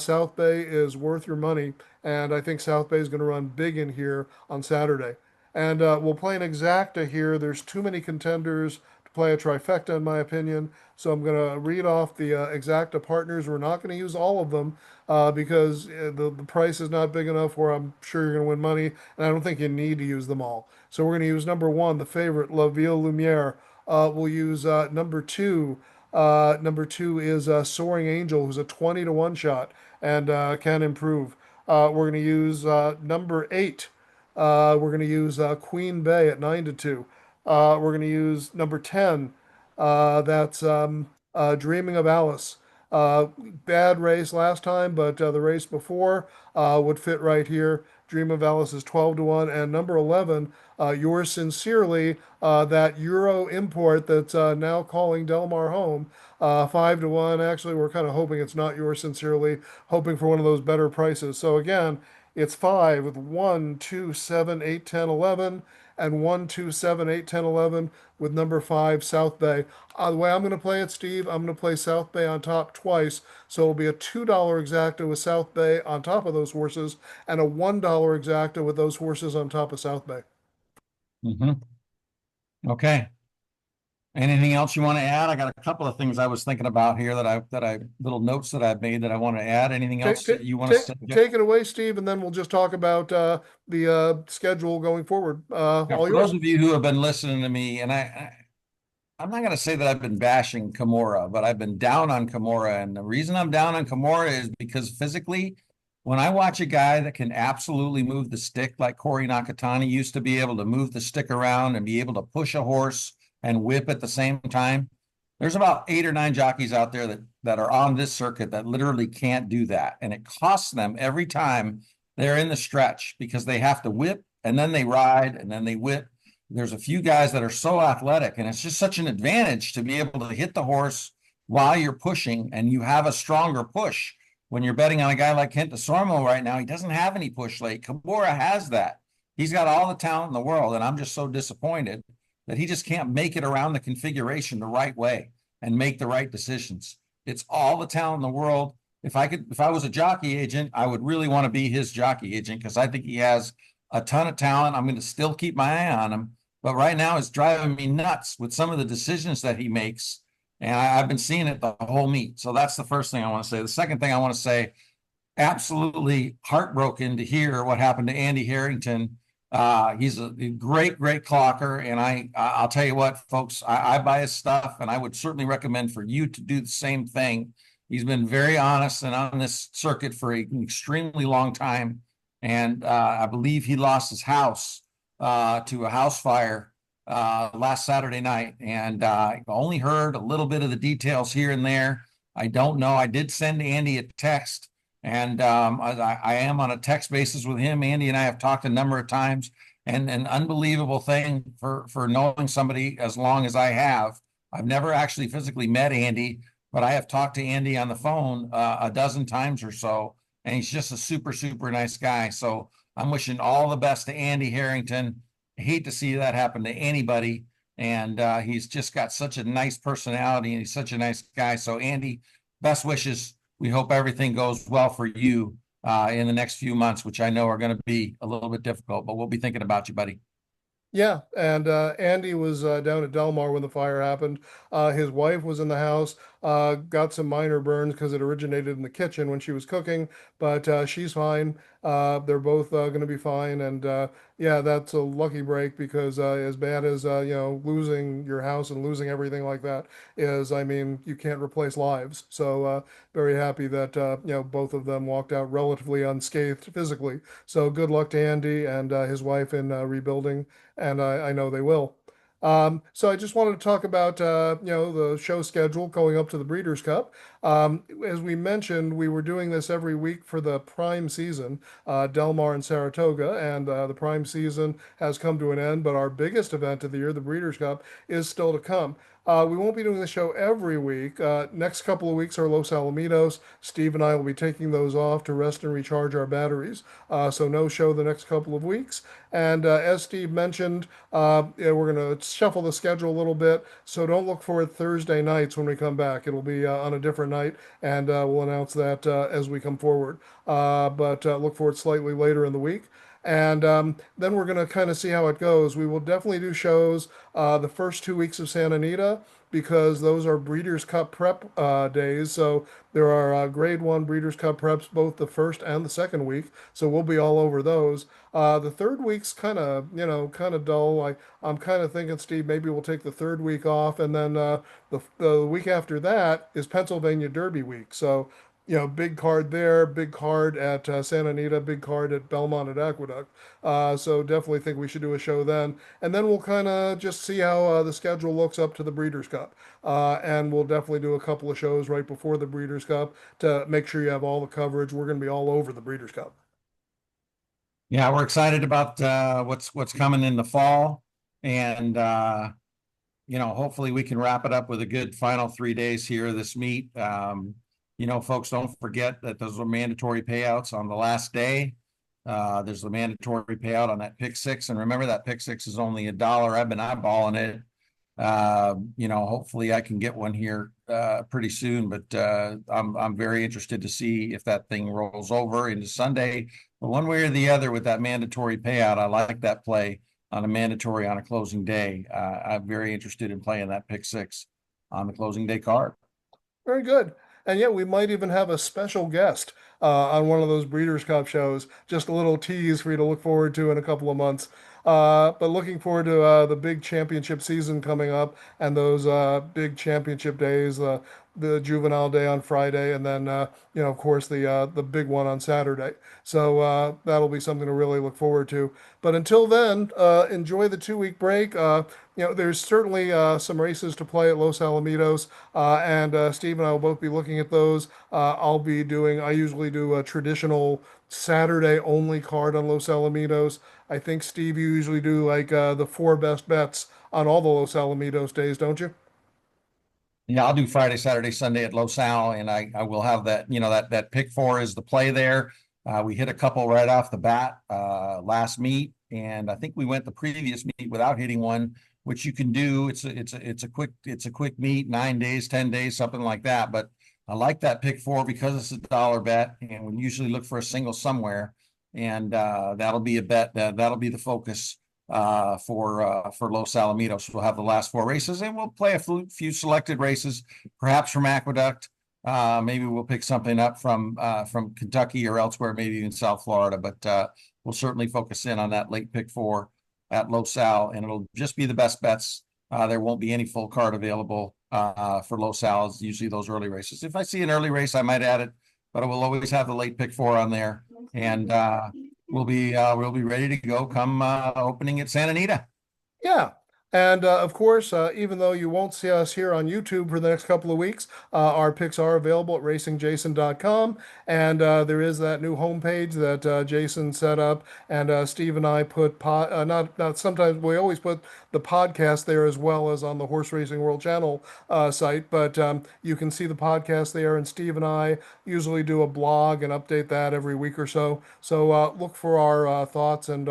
South Bay is worth your money, and I think South Bay is going to run big in here on Saturday. And we'll play an exacta here. There's too many contenders to play a trifecta, in my opinion. So I'm going to read off the exacta partners. We're not going to use all of them because the price is not big enough where I'm sure you're going to win money, and I don't think you need to use them all. So we're going to use number 1, the favorite, La Ville Lumiere. We'll use number 2. Number 2 is Soaring Angel, who's a 20-1 shot and can improve. We're going to use number 8. We're going to use Queen Bay at 9-2. We're going to use number 10. That's Dreaming of Alice. Bad race last time, but the race before would fit right here. Dream of Alice is 12-1. And number 11, yours sincerely, that Euro import that's now calling Del Mar home, 5-1. Actually, we're kind of hoping it's not yours sincerely, hoping for one of those better prices. So again, it's 5 with 1, 2, 7, 8, 10, 11, and 1, 2, 7, 8, 10, 11 with number 5, South Bay. The way I'm going to play it, Steve, I'm going to play South Bay on top twice. So it'll be a $2 exacta with South Bay on top of those horses, and a $1 exacta with those horses on top of South Bay. Mm-hmm. Okay. Anything else you want to add? I got a couple of things I was thinking about here that I little notes that I've made that I want to add. Anything else that you want to say? Take it away, Steve, and then we'll just talk about the schedule going forward. Now, All for those yours. of you who have been listening to me, and I'm not going to say that I've been bashing Kimura, but I've been down on Kimura. And the reason I'm down on Kimura is because physically, when I watch a guy that can absolutely move the stick like Corey Nakatani used to be able to move the stick around and be able to push a horse and whip at the same time, there's about 8 or 9 jockeys out there that are on this circuit that literally can't do that. And it costs them every time they're in the stretch because they have to whip and then they ride and then they whip. There's a few guys that are so athletic, and it's just such an advantage to be able to hit the horse while you're pushing, and you have a stronger push. When you're betting on a guy like Kent DeSormo right now, he doesn't have any push late. Kimura has that. He's got all the talent in the world, and I'm just so disappointed that he just can't make it around the configuration the right way and make the right decisions. It's all the talent in the world. If I was a jockey agent, I would really want to be his jockey agent because I think he has a ton of talent. I'm going to still keep my eye on him. But right now it's driving me nuts with some of the decisions that he makes. And I've been seeing it the whole meet. So that's the first thing I want to say. The second thing I want to say, absolutely heartbroken to hear what happened to Andy Harrington. He's a great clocker. And I'll tell you what, folks, I buy his stuff and I would certainly recommend for you to do the same thing. He's been very honest and on this circuit for an extremely long time. And I believe he lost his house to a house fire last Saturday night, and only heard a little bit of the details here and there. I don't know. I did send Andy a text, and I am on a text basis with him. Andy and I have talked a number of times, and an unbelievable thing for knowing somebody as long as I have. I've never actually physically met Andy, but I have talked to Andy on the phone a dozen times or so, and he's just a super nice guy. So I'm wishing all the best to Andy Harrington. I hate to see that happen to anybody. And he's just got such a nice personality and he's such a nice guy. So, Andy, best wishes. We hope everything goes well for you in the next few months, which I know are going to be a little bit difficult, but we'll be thinking about you, buddy. Yeah, and Andy was down at Del Mar when the fire happened. His wife was in the house, got some minor burns because it originated in the kitchen when she was cooking, but she's fine. They're both going to be fine, and yeah, that's a lucky break because as bad as losing your house and losing everything like that is, I mean, you can't replace lives. So very happy that both of them walked out relatively unscathed physically. So good luck to Andy and his wife in rebuilding, and I know they will. So I just wanted to talk about the show schedule going up to the Breeders' Cup. As we mentioned, we were doing this every week for the prime season, Del Mar and Saratoga, and the prime season has come to an end. But our biggest event of the year, the Breeders' Cup, is still to come. We won't be doing the show every week. Next couple of weeks are Los Alamitos. Steve and I will be taking those off to rest and recharge our batteries. So no show the next couple of weeks. And as Steve mentioned, yeah, we're going to shuffle the schedule a little bit. So don't look for it Thursday nights when we come back. It'll be on a different night, and we'll announce that as we come forward. But look for it slightly later in the week. And then we're going to kind of see how it goes. We will definitely do shows the first 2 weeks of Santa Anita because those are Breeders' Cup prep days. So there are grade one Breeders' Cup preps both the first and the second week. So we'll be all over those. The third week's kind of dull. I'm kind of thinking, Steve, maybe we'll take the third week off, and then the week after that is Pennsylvania Derby week. So big card there, big card at Santa Anita, big card at Belmont at Aqueduct. So definitely think we should do a show then. And then we'll kind of just see how the schedule looks up to the Breeders' Cup. And we'll definitely do a couple of shows right before the Breeders' Cup to make sure you have all the coverage. We're going to be all over the Breeders' Cup. Yeah, we're excited about what's coming in the fall. And hopefully we can wrap it up with a good final 3 days here of this meet. Folks, don't forget that those are mandatory payouts on the last day. There's a mandatory payout on that pick six. And remember that pick six is only $1. I've been eyeballing it. Hopefully I can get one here pretty soon, but I'm very interested to see if that thing rolls over into Sunday. But one way or the other with that mandatory payout, I like that play. on a mandatory on a closing day. I'm very interested in playing that pick six on the closing day card. Very good. And yet we might even have a special guest on one of those Breeders' Cup shows. Just a little tease for you to look forward to in a couple of months. But looking forward to the big championship season coming up and those big championship days, the Juvenile Day on Friday, and then of course the big one on Saturday. So that'll be something to really look forward to. But until then, enjoy the 2 week break. There's certainly some races to play at Los Alamitos, and Steve and I will both be looking at those. I usually do a traditional Saturday only card on Los Alamitos. I think, Steve, you usually do like the four best bets on all the Los Alamitos days, don't you? Yeah, I'll do Friday, Saturday, Sunday at Los Al, and I will have that, that pick four is the play there. We hit a couple right off the bat last meet, and I think we went the previous meet without hitting one, which you can do. It's a quick meet, 9 days, 10 days, something like that. But I like that pick four because it's a dollar bet, and we usually look for a single somewhere, and that'll be a bet that'll be the focus for Los Alamitos. We'll have the last four races, and we'll play a few selected races, perhaps from Aqueduct. Maybe we'll pick something up from Kentucky or elsewhere, maybe even South Florida. But we'll certainly focus in on that late pick four at Los Al, and it'll just be the best bets. There won't be any full card available for Los Al. It's usually those early races. If I see an early race, I might add it, but I will always have the late pick four on there, and we'll be ready to go come opening at Santa Anita. Yeah. And of course, even though you won't see us here on YouTube for the next couple of weeks, our picks are available at racingjason.com. And there is that new homepage that Jason set up. And Steve and I put, not sometimes, we always put the podcast there as well as on the Horse Racing World Channel site. But you can see the podcast there. And Steve and I usually do a blog and update that every week or so. So look for our thoughts and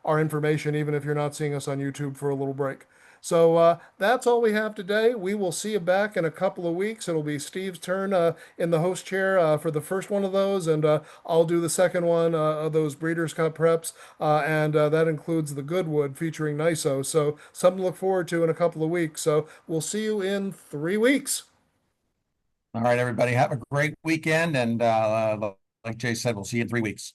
our information, even if you're not seeing us on YouTube for a little break. So that's all we have today. We will see you back in a couple of weeks. It'll be Steve's turn in the host chair for the first one of those, and I'll do the second one of those Breeders' Cup preps, and that includes the Goodwood featuring NISO. So something to look forward to in a couple of weeks. So we'll see you in 3 weeks. All right, everybody, have a great weekend, and like Jay said, we'll see you in 3 weeks.